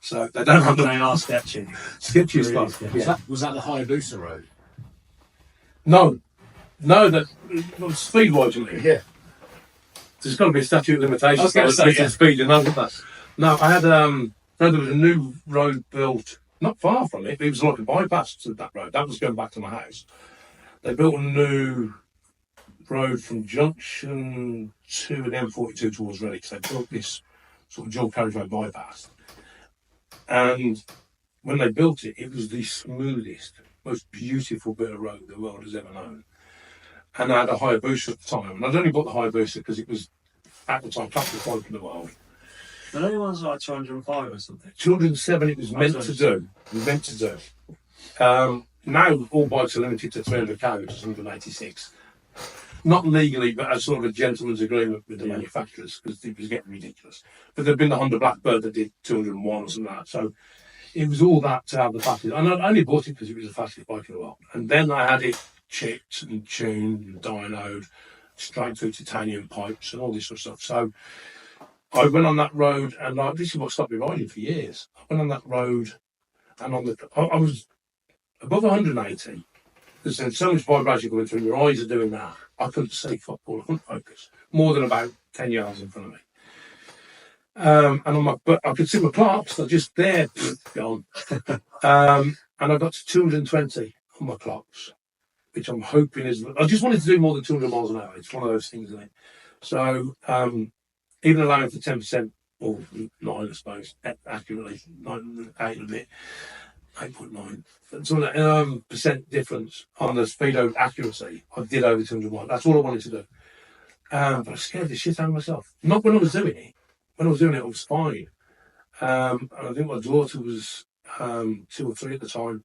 So they don't handle. They are sketchy. Sketchy as fuck. Yeah. Was that the Hayabusa road? No, that speed-wise, you mean? Yeah. There's got to be a statute of limitations. I was going to say, yeah. Speed, and that. No, I had there was a new road built not far from it. It was like a bypass to that road. That was going back to my house. They built a new road from Junction to an M42 towards Redditch. They built this sort of dual carriageway bypass. And when they built it, it was the smoothest, most beautiful bit of road the world has ever known. And I had a Hayabusa at the time. And I'd only bought the Hayabusa because it was, at the time, fastest bike in the world. The only one's like 205 or something. 207 it was meant to do. It was meant to do. Now all bikes are limited to 300k, which is 186. Not legally, but as sort of a gentleman's agreement with the manufacturers, because it was getting ridiculous. But there'd been the Honda Blackbird that did 201 or something like that. So it was all that to have the fastest. And I only bought it because it was the fastest bike in the world. And then I had it chipped and tuned and dynoed, straight through titanium pipes and all this sort of stuff. So I went on that road, and this is what stopped me riding for years. I went on that road, and I was above 180. There's so much vibration going through, your eyes are doing that. I couldn't see football, I couldn't focus. More than about 10 yards in front of me. But I could see my clocks, they're just there, gone. And I got to 220 on my clocks, which I'm hoping is... I just wanted to do more than 200 miles an hour. It's one of those things, isn't it? So, even allowing for 10%, or 9, I suppose, accurately, 8 a bit, 8.9. So percent difference on the speedo accuracy. I did over 200 miles. That's all I wanted to do. But I scared the shit out of myself. Not when I was doing it. When I was doing it, I was fine. And I think my daughter was 2 or 3 at the time.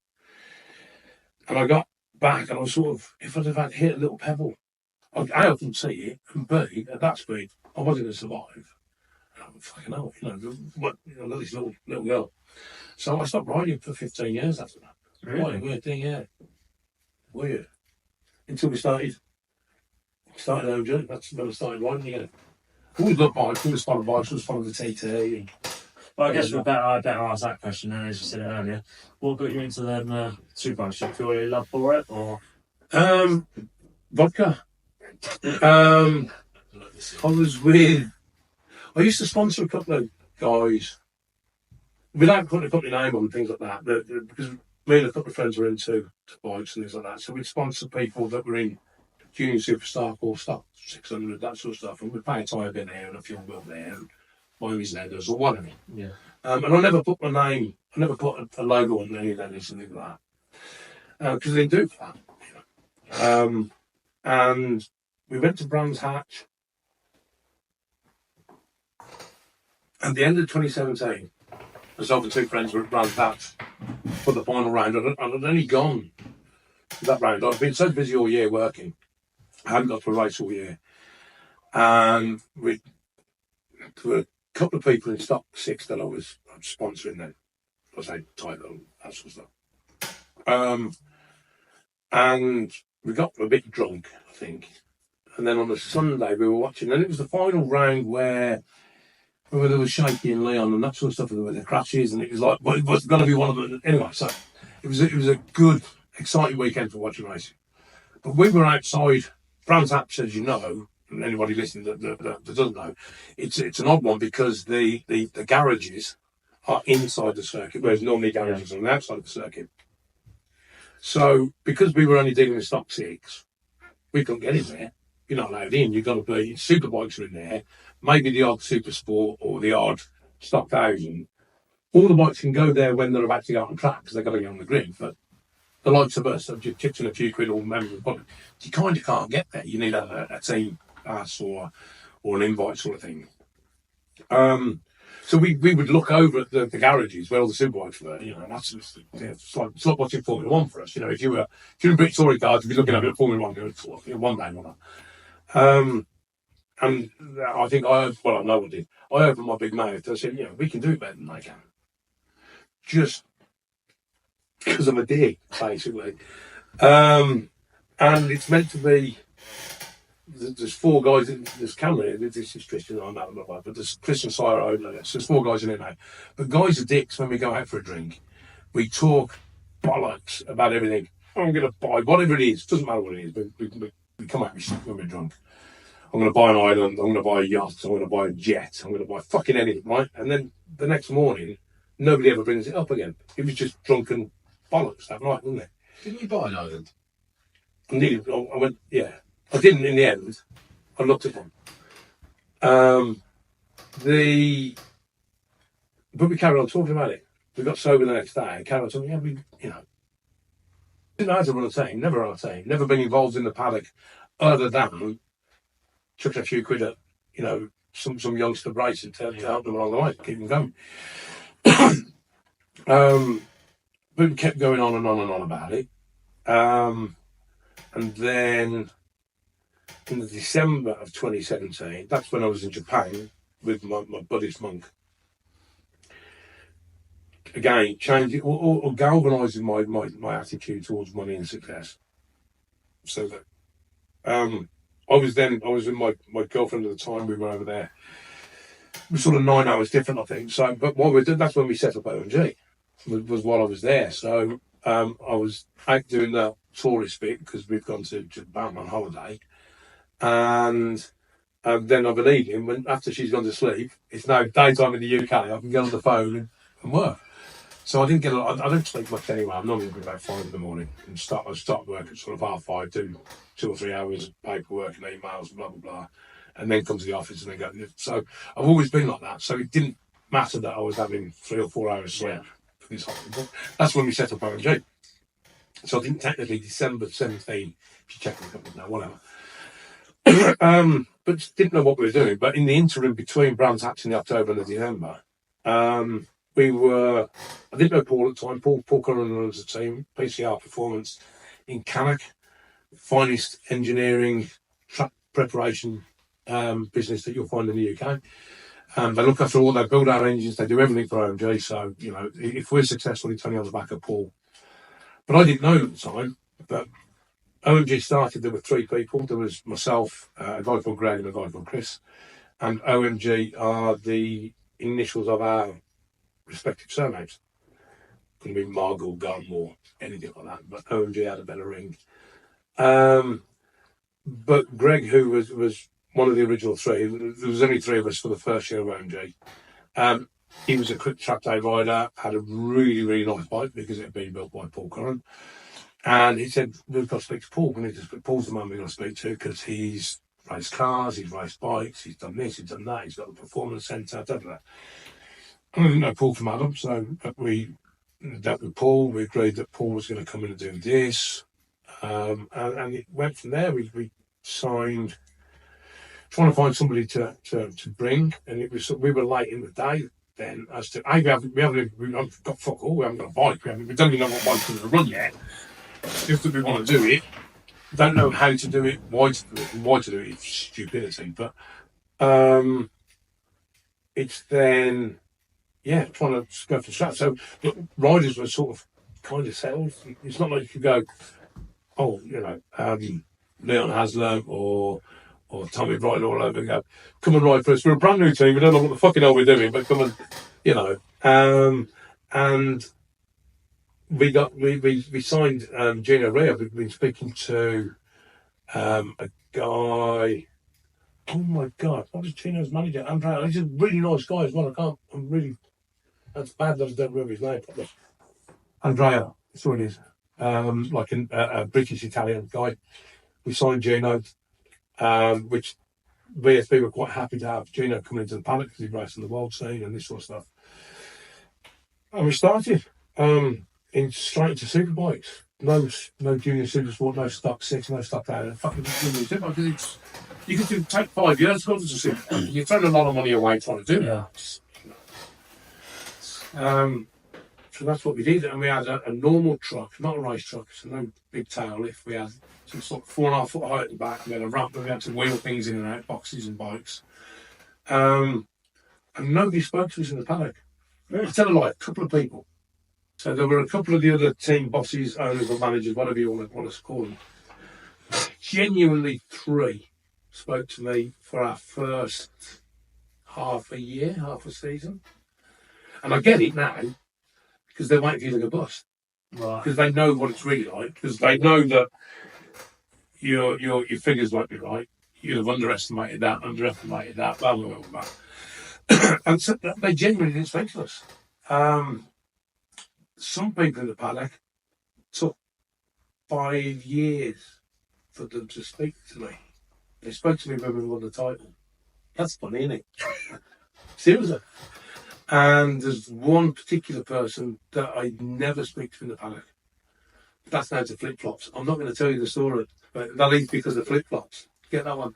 And I got back, and I was sort of, if I'd have had hit a little pebble, A, I couldn't see it, and B, at that speed, I wasn't going to survive. And I'm fucking hell, this little girl. So I stopped riding for 15 years after that. Really? Quite a weird thing, yeah. Weird. Until we started OMG. That's when I started riding again. Always loved bikes, always followed bikes, always followed the TT. And, Well, I guess I better ask that question then, as you said earlier. What got you into them superbikes? Did you feel really love for it, or? Vodka. I used to sponsor a couple of guys without putting a company name on things like that, because me and a couple of friends were into bikes and things like that. So we'd sponsor people that were in Junior Superstar or Stock 600, that sort of stuff, and we'd pay a tyre bin there and a fuel bill there and buy his leathers or whatever. Yeah. And I never put my name, I never put a logo on any leathers and things like that, because they didn't do that. And we went to Brands Hatch at the end of 2017. Myself and two friends were at Brands Hatch for the final round. I'd only gone to that round. I'd been so busy all year working. I hadn't got to a race all year. And there were a couple of people in Stock 6 that I was sponsoring then. I say title, that sort of stuff. And we got a bit drunk, I think. And then on the Sunday we were watching, and it was the final round where there was Shaky and Leon and that sort of stuff, and there were the crashes, and it was like, well, it was going to be one of them. Anyway, so it was a good, exciting weekend for watching racing. But we were outside Brands Hatch, as you know, and anybody listening that doesn't know, it's an odd one because the garages are inside the circuit, whereas normally garages are on the outside of the circuit. So because we were only dealing with Stock 6, we couldn't get in there. You're not allowed in. You've got to be, superbikes are in there, maybe the odd Super Sport or the odd Stock 1000. All the bikes can go there when they're about to go on track because they've got to get on the grid. But the likes of us have just chipped in a few quid or members of the body. You kind of can't get there. You need a team pass or an invite sort of thing. So we would look over at the garages where all the superbikes were, and that's just, it's like watching Formula One for us. If you're in British touring cars, if you're looking at Formula One, going one day, one day. And I think I know I did. I opened my big mouth. I said, we can do better than they can. Just because I'm a dick, basically. And it's meant to be. There's four guys. There's Cameron. This is Christian. I'm not, but there's Christian Sire. So there's four guys in it now. But guys are dicks when we go out for a drink. We talk bollocks about everything. I'm going to buy whatever it is. Doesn't matter what it is. But we come out when we're drunk. I'm going to buy an island. I'm going to buy a yacht. I'm going to buy a jet. I'm going to buy fucking anything, right? And then the next morning, nobody ever brings it up again. It was just drunken bollocks that night, wasn't it? Didn't you buy an island? I went, yeah. I didn't in the end. I looked at one. But we carried on talking about it. We got sober the next day and carried on talking. Didn't know how to run a team. Never run a team. Never been involved in the paddock, other than chucked a few quid at some youngster racing to help them along the way, keep them going. But we kept going on and on and on about it. And then in the December of 2017, that's when I was in Japan with my Buddhist monk. Again, changing or galvanising my attitude towards money and success. So that I was with my girlfriend at the time. We were over there. It was sort of 9 hours different, I think. So, but what we did, that's when we set up OMG. Was while I was there. So I was out doing the tourist bit because we've gone to Japan on holiday, and then I've been eating. When after she's gone to sleep, it's now daytime in the UK. I can get on the phone and work. So I didn't get. I don't sleep much anyway. I'm normally up about 5 in the morning and I start work at sort of 5:30, do 2 or 3 hours of paperwork and emails, blah blah blah, and then come to the office and then go. So I've always been like that. So it didn't matter that I was having 3 or 4 hours sleep. That's when we set up OMG. So I think technically December 17, if you check the company now, whatever. But just didn't know what we were doing. But in the interim between Brands Hatch in the October and the December, I didn't know Paul at the time. Paul Cullen runs the team, PCR Performance in Cannock, finest engineering track preparation business that you'll find in the UK. They look after all, they build our engines, they do everything for OMG. So, you know, if we're successful, it's only on the back of Paul. But I didn't know at the time that OMG started, there were 3 people. There was myself, a guy called Greg and a guy called Chris. And OMG are the initials of our respective surnames. Couldn't be Margle, Gardner, or anything like that, but OMG had a better ring. But Greg, who was one of the original 3, there was only 3 of us for the first year of OMG. He was a quick track day rider, had a really, really nice bike because it had been built by Paul Curran. And he said, we've got to speak to Paul. We need to speak. Paul's the man we're going to speak to because he's raced cars, he's raced bikes, he's done this, he's done that, he's got the performance centre, da, da, da. And I didn't know Paul from Adam, so we dealt with Paul. We agreed that Paul was going to come in and do this. And it went from there. We signed, trying to find somebody to bring, and it was, we were late in the day then as to, we haven't got fuck all, we haven't got a bike, we don't even know what bike's going to run yet. If we want to do it, don't know how to do it, why to do it, it's stupidity. But it's then, yeah, trying to go for straps. So riders were sort of kind of settled. It's not like you could go, oh, you know, Leon Hasler or Tommy riding all over and go, come and ride for us. We're a brand new team, we don't know what the fucking hell we're doing, but come and, you know. And we signed Gino Rea. We've been speaking to a guy, oh my God, what was Gino's manager? Andrea. He's a really nice guy as well. That's bad that I don't remember his name properly. Andrea, that's what it is. Like a British Italian guy. We signed Gino, which VSB were quite happy to have Gino coming into the paddock because he raced in the world scene and this sort of stuff. And we started straight into superbikes. No junior super sport, no stock 6, no stock 8. Fucking because you could take 5 years to go to super. You're throwing a lot of money away trying to do that. So that's what we did, and we had a normal truck, not a race truck, so no big tail lift. We had some sort of 4.5 foot height at the back. We had a ramp, and we had to wheel things in and out, boxes and bikes. And nobody spoke to us in the paddock. I tell a lie, a couple of people. So there were a couple of the other team bosses, owners, or managers, whatever you want to call them. Genuinely 3 spoke to me for our first half a season. And I get it now, because they're waiting for you to go bust. Right. Because they know what it's really like, because they know that your figures won't be right. You've underestimated that, blah, blah, blah, blah. And so they genuinely didn't speak to us. Some people in the paddock took 5 years for them to speak to me. They spoke to me when we won the title. That's funny, isn't it? Seriously. And there's one particular person that I never speak to in the paddock. That's down to flip-flops. I'm not going to tell you the story, but that is because of flip-flops. Get that one.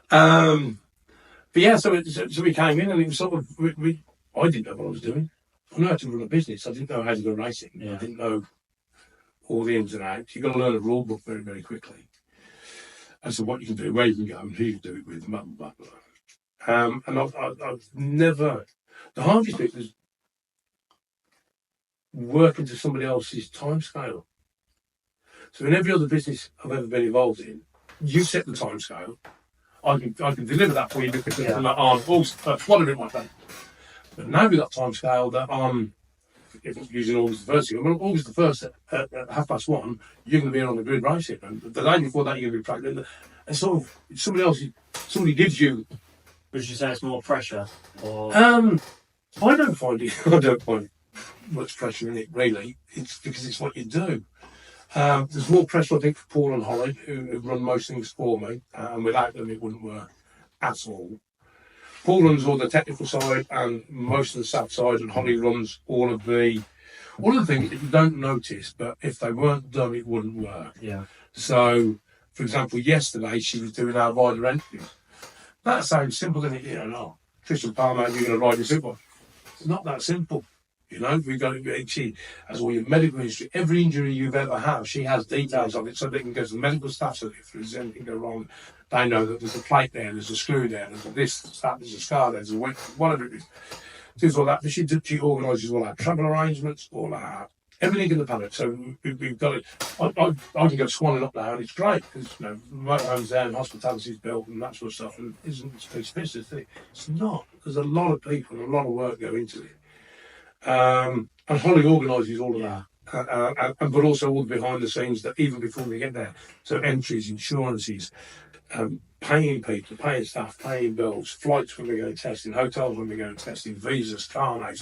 But yeah, so we came in and it was sort of, I didn't know what I was doing. I knew how to run a business. I didn't know how to go racing. Yeah. I didn't know all the ins and outs. You've got to learn a rule book very, very quickly as to what you can do, where you can go, and who you can do it with, and blah, blah, blah. And I've never... The hardest bit was working to somebody else's timescale. So in every other business I've ever been involved in, you set the timescale. I can deliver that for you because I'm August, whatever it might be. But now we've got timescale that I'm using August the 1st. Well, August the 1st at 1:30, you're going to be on the grid racing. And the day before that, you're going to be practicing. And sort of somebody gives you. Would you say it's more pressure? Or I don't find much pressure in it, really. It's because it's what you do. There's more pressure, I think, for Paul and Holly, who run most things for me, and without them it wouldn't work at all. Paul runs all the technical side and most of the SAP side, and Holly runs all of the things that you don't notice, but if they weren't done, it wouldn't work. Yeah. So, for example, yesterday she was doing our rider entries. That sounds simple, doesn't it? You know, Tristan Palmer, you're going to ride your superbike. It's not that simple. You know, we've got it. She has all your medical history, every injury you've ever had. She has details of it, so they can go to the medical staff. So if there's anything go wrong, they know that there's a plate there, there's a screw there, there's a this, that, there's a scar there, there's a whatever it is. Does all that. But she organises all our travel arrangements, all our everything in the paddock. So we've got it. I can go swanning up now, and it's great because you know motorhomes there and hospitality's built and that sort of stuff. And isn't expensive thing? It's not. There's a lot of people and a lot of work go into it. And Holly organises all of that, but also all the behind the scenes that even before we get there. So entries, insurances, paying people, paying staff, paying bills, flights when we go testing, hotels when we go testing, visas, car notes,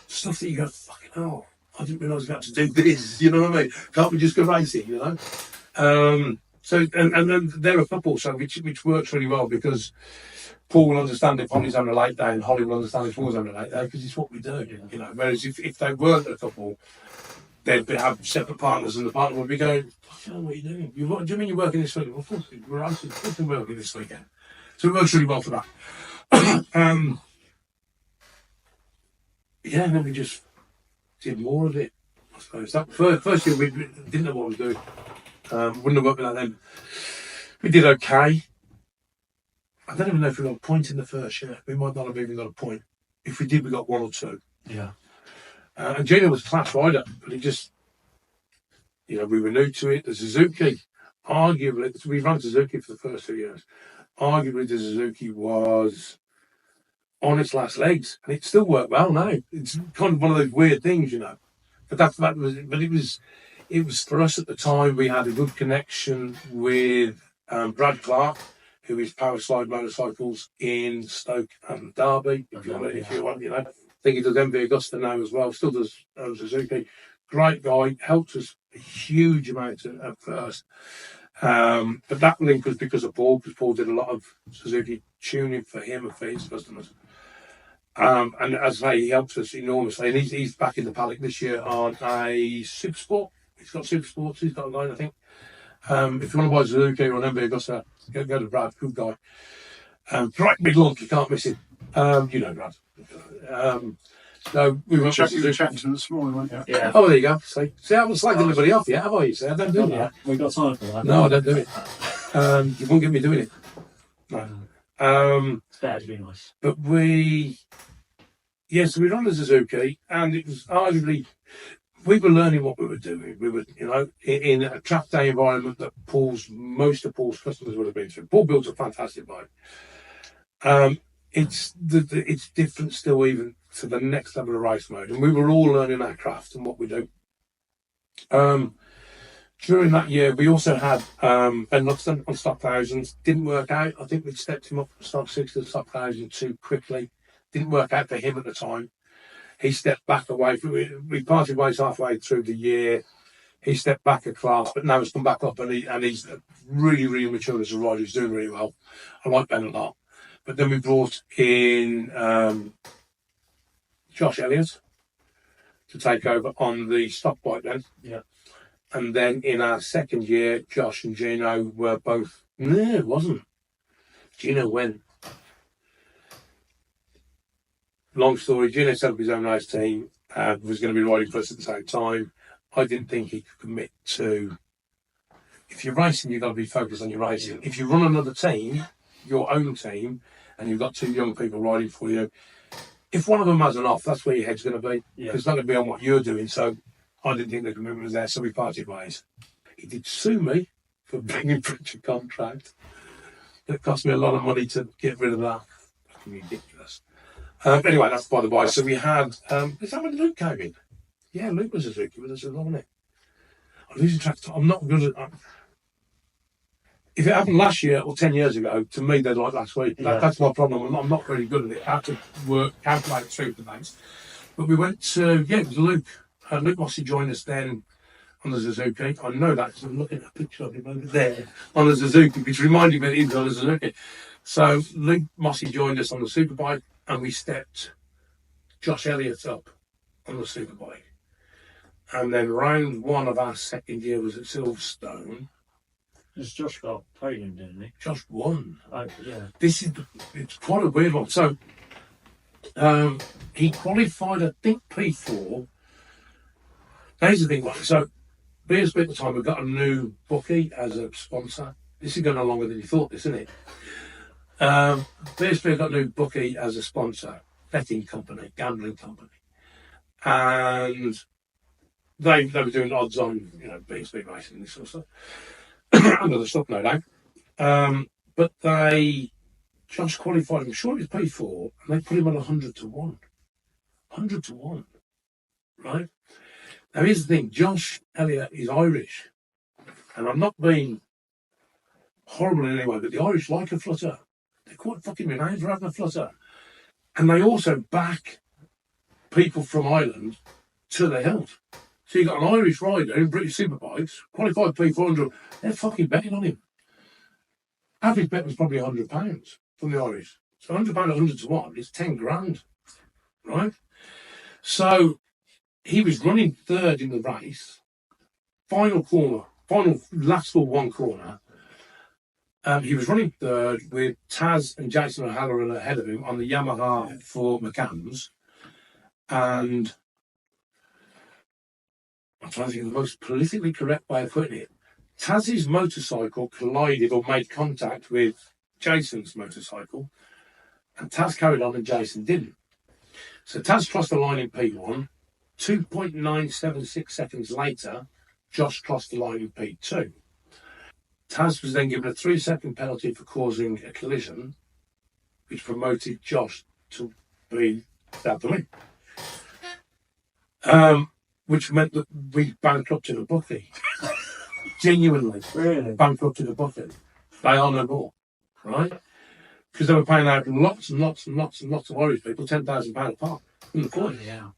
stuff that you go, fucking hell, I didn't realise we had to do this. You know what I mean? Can't we just go racing? You know. So and then they're a couple, so which works really well because Paul will understand if Holly's having a late day and Holly will understand if Paul's having a late day because it's what we do, you know. Whereas if they weren't a couple, they'd have separate partners and the partner would be going, what are you doing? Do you mean you're working this weekend? Well, of course, we're working this weekend. So it works really well for that. Yeah, and then we just did more of it, I suppose. That first year we didn't know what we were doing. Wouldn't have worked without them. We did okay. I don't even know if we got a point in the first year. We might not have even got a point. If we did, we got one or two. Yeah. And Gino was a class rider, but he just, you know, we were new to it. The Suzuki, arguably, we ran Suzuki for the first 2 years. Arguably, the Suzuki was on its last legs, and it still worked well now. It's kind of one of those weird things, you know. But it was for us at the time. We had a good connection with Brad Clark, who is Power Slide Motorcycles in Stoke and Derby, if you want, you know. I think he does MV Augusta now as well, still does Suzuki. Great guy, helped us a huge amount at first. But that link was because of Paul, because Paul did a lot of Suzuki tuning for him and for his customers. And as I say, he helps us enormously. And he's back in the paddock this year on a Super Sport. He's got Super Sports, he's got a line, I think. If you want to buy Suzuki or an MV Augusta, go to Brad, good guy. Bright big lunk, you can't miss him. You know Brad. So we went to Suzuki this morning, weren't you? Yeah. Oh, there you go. See, I haven't slagged anybody off yet, have I? I don't do that. We've got time for that. No, I don't do it. You won't get me doing it. No. It's better to be nice. But so we were on the Suzuki, and it was arguably, we were learning what we were doing. We were, you know, in a track day environment that most of Paul's customers would have been through. Paul builds a fantastic bike. It's different still, even to the next level of race mode, and we were all learning our craft and what we do. During that year, we also had Ben Luxton on stock thousands. Didn't work out. I think we stepped him up from stock 6 to stock 1000 too quickly. Didn't work out for him at the time. He stepped back away. We parted ways halfway through the year. He stepped back a class, but now he's come back up, and he's really, really mature as a rider. He's doing really well. I like Ben a lot. But then we brought in Josh Elliott to take over on the stock bike then. Yeah. And then in our second year, Josh and Gino were both... No, it wasn't. Gino went. Long story, Gino set up his own race team, was going to be riding for us at the same time. I didn't think he could commit to... If you're racing, you've got to be focused on your racing. If you run another team, your own team, and you've got two young people riding for you, if one of them has an off, that's where your head's going to be. Yeah. It's not going to be on what you're doing. So I didn't think the commitment was there, so we parted ways. He did sue me for bringing British a contract. It cost me a lot of money to get rid of that. Fucking ridiculous. Anyway, that's by the by. So we had... is that when Luke came in? Yeah, Luke was a Suzuki with us as well, wasn't it? I'm losing track of time. I'm not good at... if it happened last year or 10 years ago, to me, they're like last week. Yeah. That's my problem. I'm not very good at it. I have to calculate it through the days. But we went to... Yeah, it was Luke. Luke Mossy joined us then on the Suzuki. I know that because I'm looking at a picture of him over there on the Suzuki, which reminded me that he was on the Suzuki. So Luke Mossy joined us on the Superbike, and we stepped Josh Elliott up on the Superbike. And then round one of our second year was at Silverstone. Has Josh got podium, didn't he? Josh won. Oh, yeah. It's quite a weird one. So he qualified, I think, P4. Now, here's the thing, right? So, BSB at the time, we got a new bookie as a sponsor. This is going on longer than you thought, isn't it? BSB got a new bookie as a sponsor, betting company, gambling company. And they were doing odds on, BSB racing and this sort of stuff. And other stuff, no doubt. But they just qualified him, sure it was P4, and they put him on 100 to 1. 100 to 1, right? Now, here's the thing, Josh Elliott is Irish. And I'm not being horrible in any way, but the Irish like a flutter. They're quite fucking renowned for having a flutter. And they also back people from Ireland to the hilt. So you've got an Irish rider in British Superbikes, qualified P400, they're fucking betting on him. Average bet was probably £100 from the Irish. So £100 at 100 to 1 is 10 grand, right? So he was running third in the race, final last for one corner. He was running third with Taz and Jason O'Halloran ahead of him on the Yamaha for McCann's. And I'm trying to think of the most politically correct way of putting it. Taz's motorcycle collided or made contact with Jason's motorcycle, and Taz carried on and Jason didn't. So Taz crossed the line in P1. 2.976 seconds later, Josh crossed the line in P2. Taz was then given a 3-second penalty for causing a collision, which promoted Josh to be the win. Which meant that we bankrupted a bookie. Genuinely. Really? Bankrupted a bookie. They are no more, right? Because they were paying out lots and lots and lots and lots of Irish people, £10,000 a part in the coin. Yeah.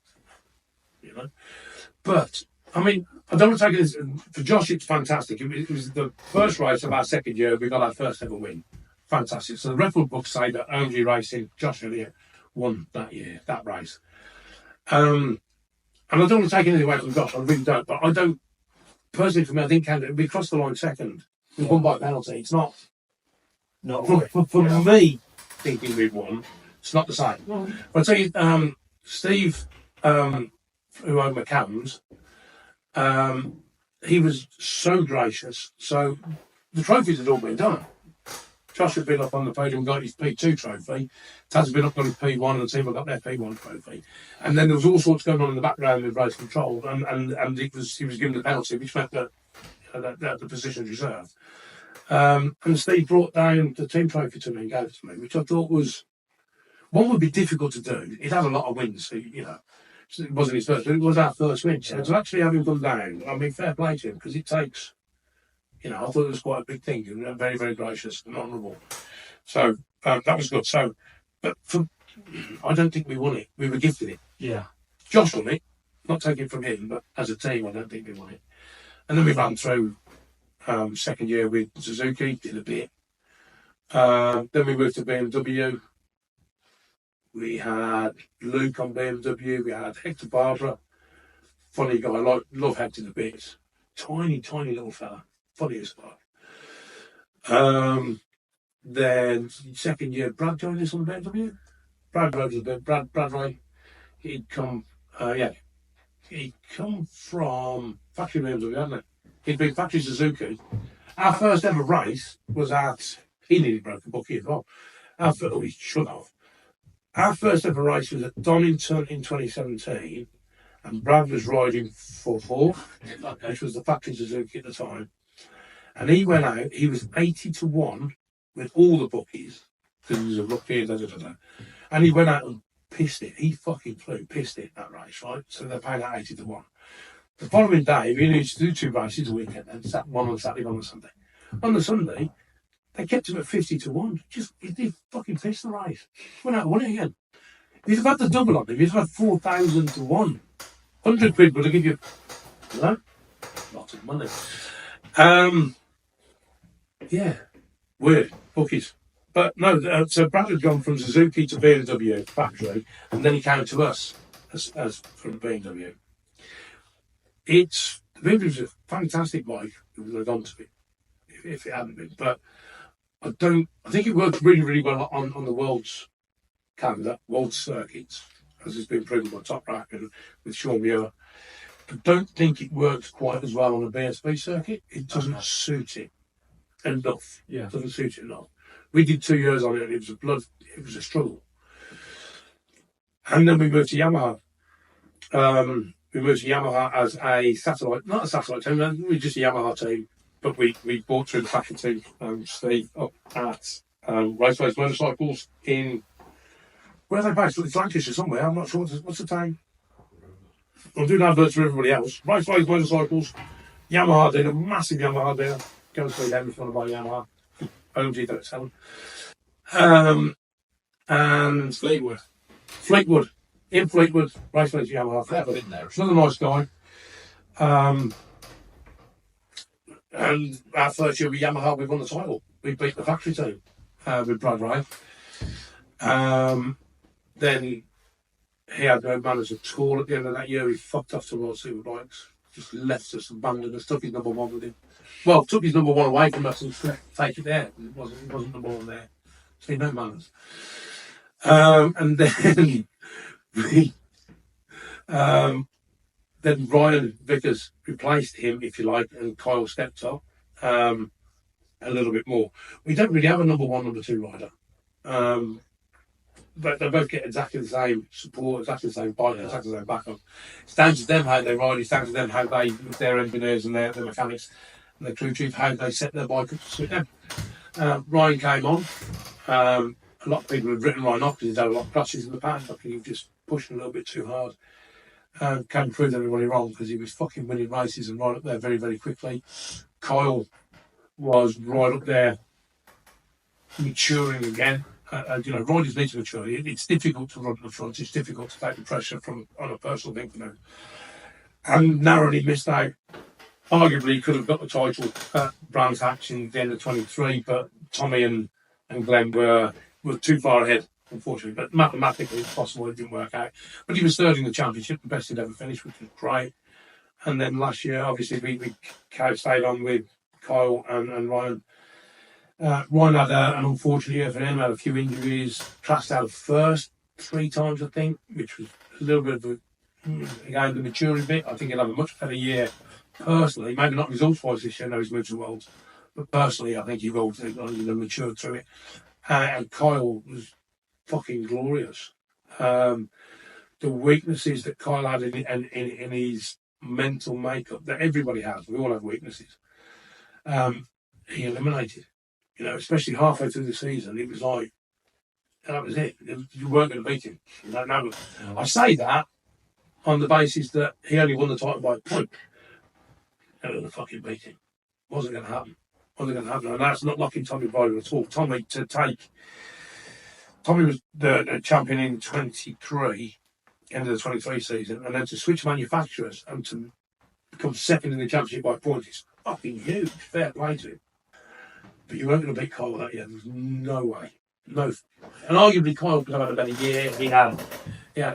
But, I mean, I don't want to take it as, for Josh, it's fantastic. It was the first race of our second year, we got our first ever win. Fantastic. So the record books say that OMG Racing, Josh Elliott, won that year, that race. And I don't want to take anything away from Josh, I really don't. But I don't, personally for me, I think we crossed the line second. We won by penalty. It's not for me, thinking we've won, it's not the same. But I'll tell you, Steve, who owned McCann's, he was so gracious. So the trophies had all been done. Josh had been up on the podium, got his P2 trophy. Taz had been up on his P1, and the team had got their P1 trophy. And then there was all sorts going on in the background with race control, and he was given the penalty, which meant that the position's reserved. And Steve brought down the team trophy to me and gave it to me, which I thought was, one would be difficult to do. He'd had a lot of wins, so, it wasn't his first, but it was our first win. So to actually have him come down, I mean, fair play to him, because it takes, I thought it was quite a big thing, and very, very gracious and honourable. So that was good. So, but I don't think we won it. We were gifted it. Yeah. Josh won it, not taking it from him, but as a team, I don't think we won it. And then we ran through second year with Suzuki, did a bit. Then we moved to BMW. We had Luke on BMW. We had Hector Barbara, funny guy. Love Hector to bits. Tiny, tiny little fella. Funny as fuck. Then second year, Brad joined us on the BMW. Brad rode a bit. Brad Ray. He'd come from factory BMW, hadn't he? He'd been factory Suzuki. Our first ever race was he nearly broke a bookie as well. He should have. Our first ever race was at Donington in 2017, and Brad was riding for fourth, which was the factory Suzuki at the time. And he went out, he was 80 to 1 with all the bookies, because he was a rookie, and he went out and pissed it. He fucking pissed it, that race, right? So they're paying out 80 to 1. The following day, we needed to do 2 races a weekend, then one on Saturday, one on Sunday. On the Sunday, they kept him at 50 to 1. He fucking pissed the race. Went out and won it again. If you'd have had the double on him, you'd have had 4,000 to 1. 100 quid would have given you, lots of money. Yeah, weird, bookies. But no, so Brad had gone from Suzuki to BMW factory, and then he came to us as from BMW. The BMW was a fantastic bike if we would have gone to it, if it hadn't been. But I think it worked really, really well on the world's calendar, world circuits. as has been proven by Top Rack and with Sean Muir. I don't think it works quite as well on a BSB circuit. It doesn't suit it enough. Yeah. It doesn't suit it enough. We did 2 years on it, and it was a struggle. And then we moved to Yamaha. We moved to Yamaha as a satellite, not a satellite team, we were just a Yamaha team, but we bought through the factory team, Steve, up at Raceways Motorcycles in, where are they based? It's Lancashire somewhere, I'm not sure, what's the time? I'm doing adverts for everybody else. Raceways Motorcycles, Yamaha dealer, massive Yamaha dealer, go and see them if you want to buy Yamaha, OMG don't sell them. And Fleetwood. In Fleetwood, Raceways Yamaha. I've been there. Another nice guy. And our first year with Yamaha, we won the title. We beat the factory team with Brad Ray. Then he had no manners at all at the end of that year. He fucked off to World Superbikes. Just left us, abandoned us, took his number one with him. Well, took his number one away from us and take it there. It wasn't number one there. So no manners. And then then Ryan Vickers replaced him, if you like, and Kyle stepped up a little bit more. We don't really have a number one, number two rider. But they both get exactly the same support, exactly the same bike, exactly the same backup. It's down to them how they ride, it's down to them how they, with their engineers and their mechanics and their crew chief, how they set their bike up to suit them. Ryan came on. A lot of people have written Ryan off because he's had a lot of crashes in the past. I think he was just pushing a little bit too hard. Can prove everybody wrong because he was fucking winning races and right up there very, very quickly. Kyle was right up there, maturing again. Riders need to mature. It's difficult to run at the front. It's difficult to take the pressure on a personal thing for them. And narrowly missed out. Arguably, he could have got the title at Brands Hatch in the end of 23, but Tommy and Glenn were too far ahead, unfortunately. But mathematically, it's possible it didn't work out. But he was third in the championship, the best he'd ever finished, which was great. And then last year, obviously, we stayed on with Kyle and Ryan. Ryan had an unfortunate year for him, had a few injuries, crashed out of first 3 times, I think, which was a little bit of again, the maturing bit. I think he'll have a much better year personally, maybe not results-wise this year, no, he's moved to Worlds. But personally, I think he will mature through it. And Kyle was fucking glorious. The weaknesses that Kyle had in his mental makeup, that everybody has, we all have weaknesses, he eliminated. Especially halfway through the season, it was like, that was it. You weren't going to beat him. No. I say that on the basis that he only won the title by a point. Never going to fucking beat him. Wasn't going to happen. And that's not knocking Tommy Ryder at all. Tommy was the champion in 23, end of the 23 season, and then to switch manufacturers and to become second in the championship by points is fucking huge. Fair play to him. But you weren't going to beat Kyle that year. There's no way. No. And arguably Kyle could have had a better year. He had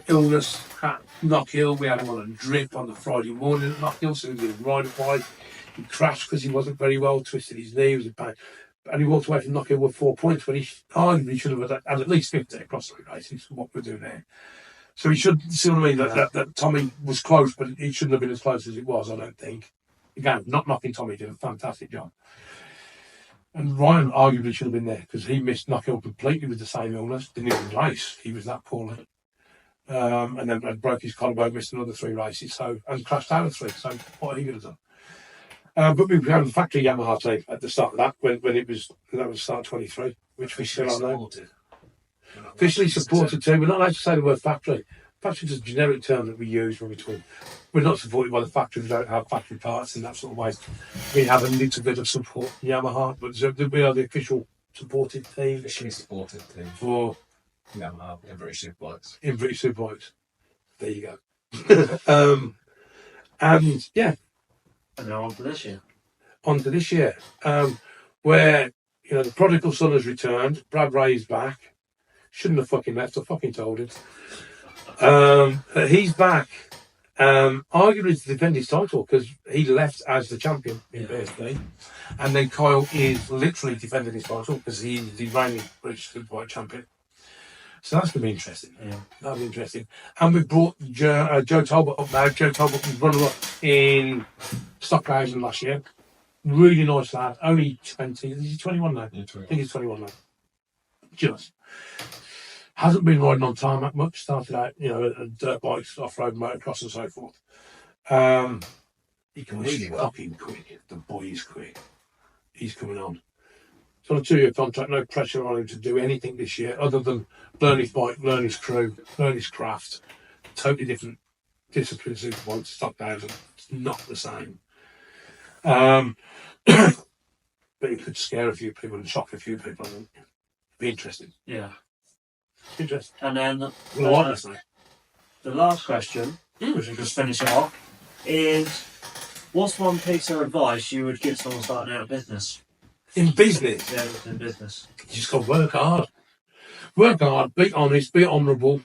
illness at Knockhill. We had him on a drip on the Friday morning at Knockhill, so he didn't ride it wide. He crashed because he wasn't very well, twisted his knee, was in pain. And he walked away from Knockhill with 4 points, but he arguably should have had at least 50 across the races for what we're doing there. So he should, see what I mean, that Tommy was close, but he shouldn't have been as close as it was, I don't think. Again, not knocking Tommy, did a fantastic job. And Ryan arguably should have been there because he missed Knockhill completely with the same illness, didn't even race. He was that poorly. And then broke his collarbone, missed another 3 races, and crashed out of 3. So what are he going to do? But we had the factory Yamaha team at the start of that, when that was start 23, which we still are now. Officially supported too. We're not allowed to say the word factory. Factory is a generic term that we use when we talk. We're not supported by the factory. We don't have factory parts in that sort of way. We have a little bit of support from Yamaha, but we are the official supported team. Officially supported team for Yamaha in British Superbikes. In British Superbikes. There you go. And yeah. And now on to this year. Where the prodigal son has returned. Brad Ray's back. Shouldn't have fucking left. I fucking told him. He's back. Arguably to defend his title because he left as the champion in BSB, and then Kyle is literally defending his title because he's the reigning British Superbike champion. So that's going to be interesting. Yeah. That'll be interesting. And we've brought Joe Talbot up now. Joe Talbot was runner-up in Stockhausen last year. Really nice lad. Only 20. Is he 21 now? Yeah, I think he's 21 now. Just. Hasn't been riding on tarmac much. Started out, at dirt bikes, off-road, motocross and so forth. He can He's really well. fucking quick. The boy is quick. He's coming on. He's on a 2-year contract, no pressure on him to do anything this year other than learn his bike, learn his crew, learn his craft. Totally different disciplines to one Stockhausen. It's not the same. But it could scare a few people and shock a few people. I think. Be interesting. Yeah. Interesting. And then Well, I like this now. the last question, which we're just finishing off, is what's one piece of advice you would give someone starting out a business? In business, Yeah, in business. you just got to work hard. Work hard, be honest, be honourable,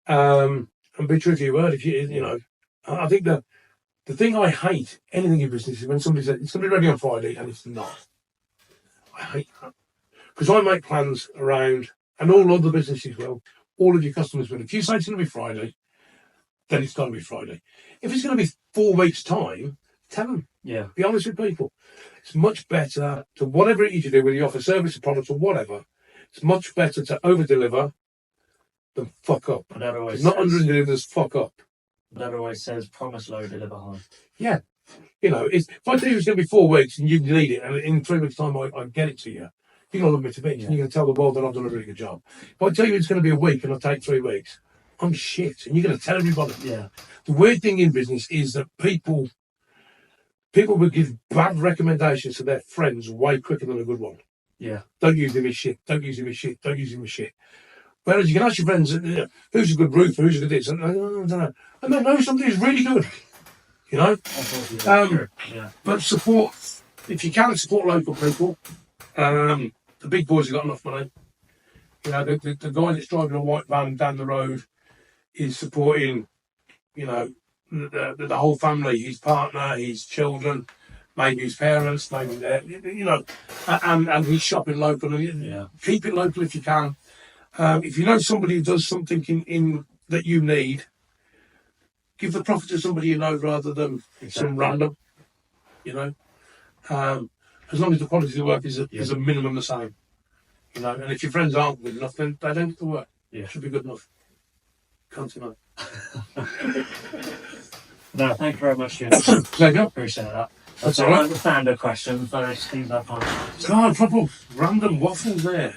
and be true to your word. If I think the thing I hate anything in business is when somebody says it's going to be ready on Friday and it's not. I hate that because I make plans around, and all other businesses will. All of your customers will. If you say it's going to be Friday, then it's got to be Friday. If it's going to be 4 weeks' time, tell them. Yeah. Be honest with people. It's much better to whatever it is you do, whether you offer service or products or whatever. It's much better to over-deliver than fuck up. But that always Not says, under-deliver, fuck up. that always says promise low, deliver high. Yeah. If I tell you it's going to be 4 weeks and you need it, and in 3 weeks' time I get it to you, you're going to love me to bits, and you're going to tell the world that I've done a really good job. If I tell you it's going to be a week and I take 3 weeks, I'm shit, and you're going to tell everybody. Yeah. The weird thing in business is that people will give bad recommendations to their friends way quicker than a good one. Yeah. Don't use him as shit. Don't use him as shit. Don't use him as shit. Whereas you can ask your friends, who's a good roofer, who's a good this, and I don't know. And they know somebody who's really good. That's true. Yeah. But support, if you can, support local people. The big boys have got enough money. The guy that's driving a white van down the road is supporting, the whole family, his partner, his children, maybe his parents, maybe and he's shopping local. And keep it local if you can. If you know somebody who does something in that you need, give the profit to somebody you know rather than some random. As long as the quality of the work is a minimum the same. And if your friends aren't good enough, then they don't get the work. Yeah. It should be good enough. Can't deny. No, thank you very much, Jim. Pleasure. Appreciate that. That's I all right. understand the question, but it seems like fine. God, proper random waffles there.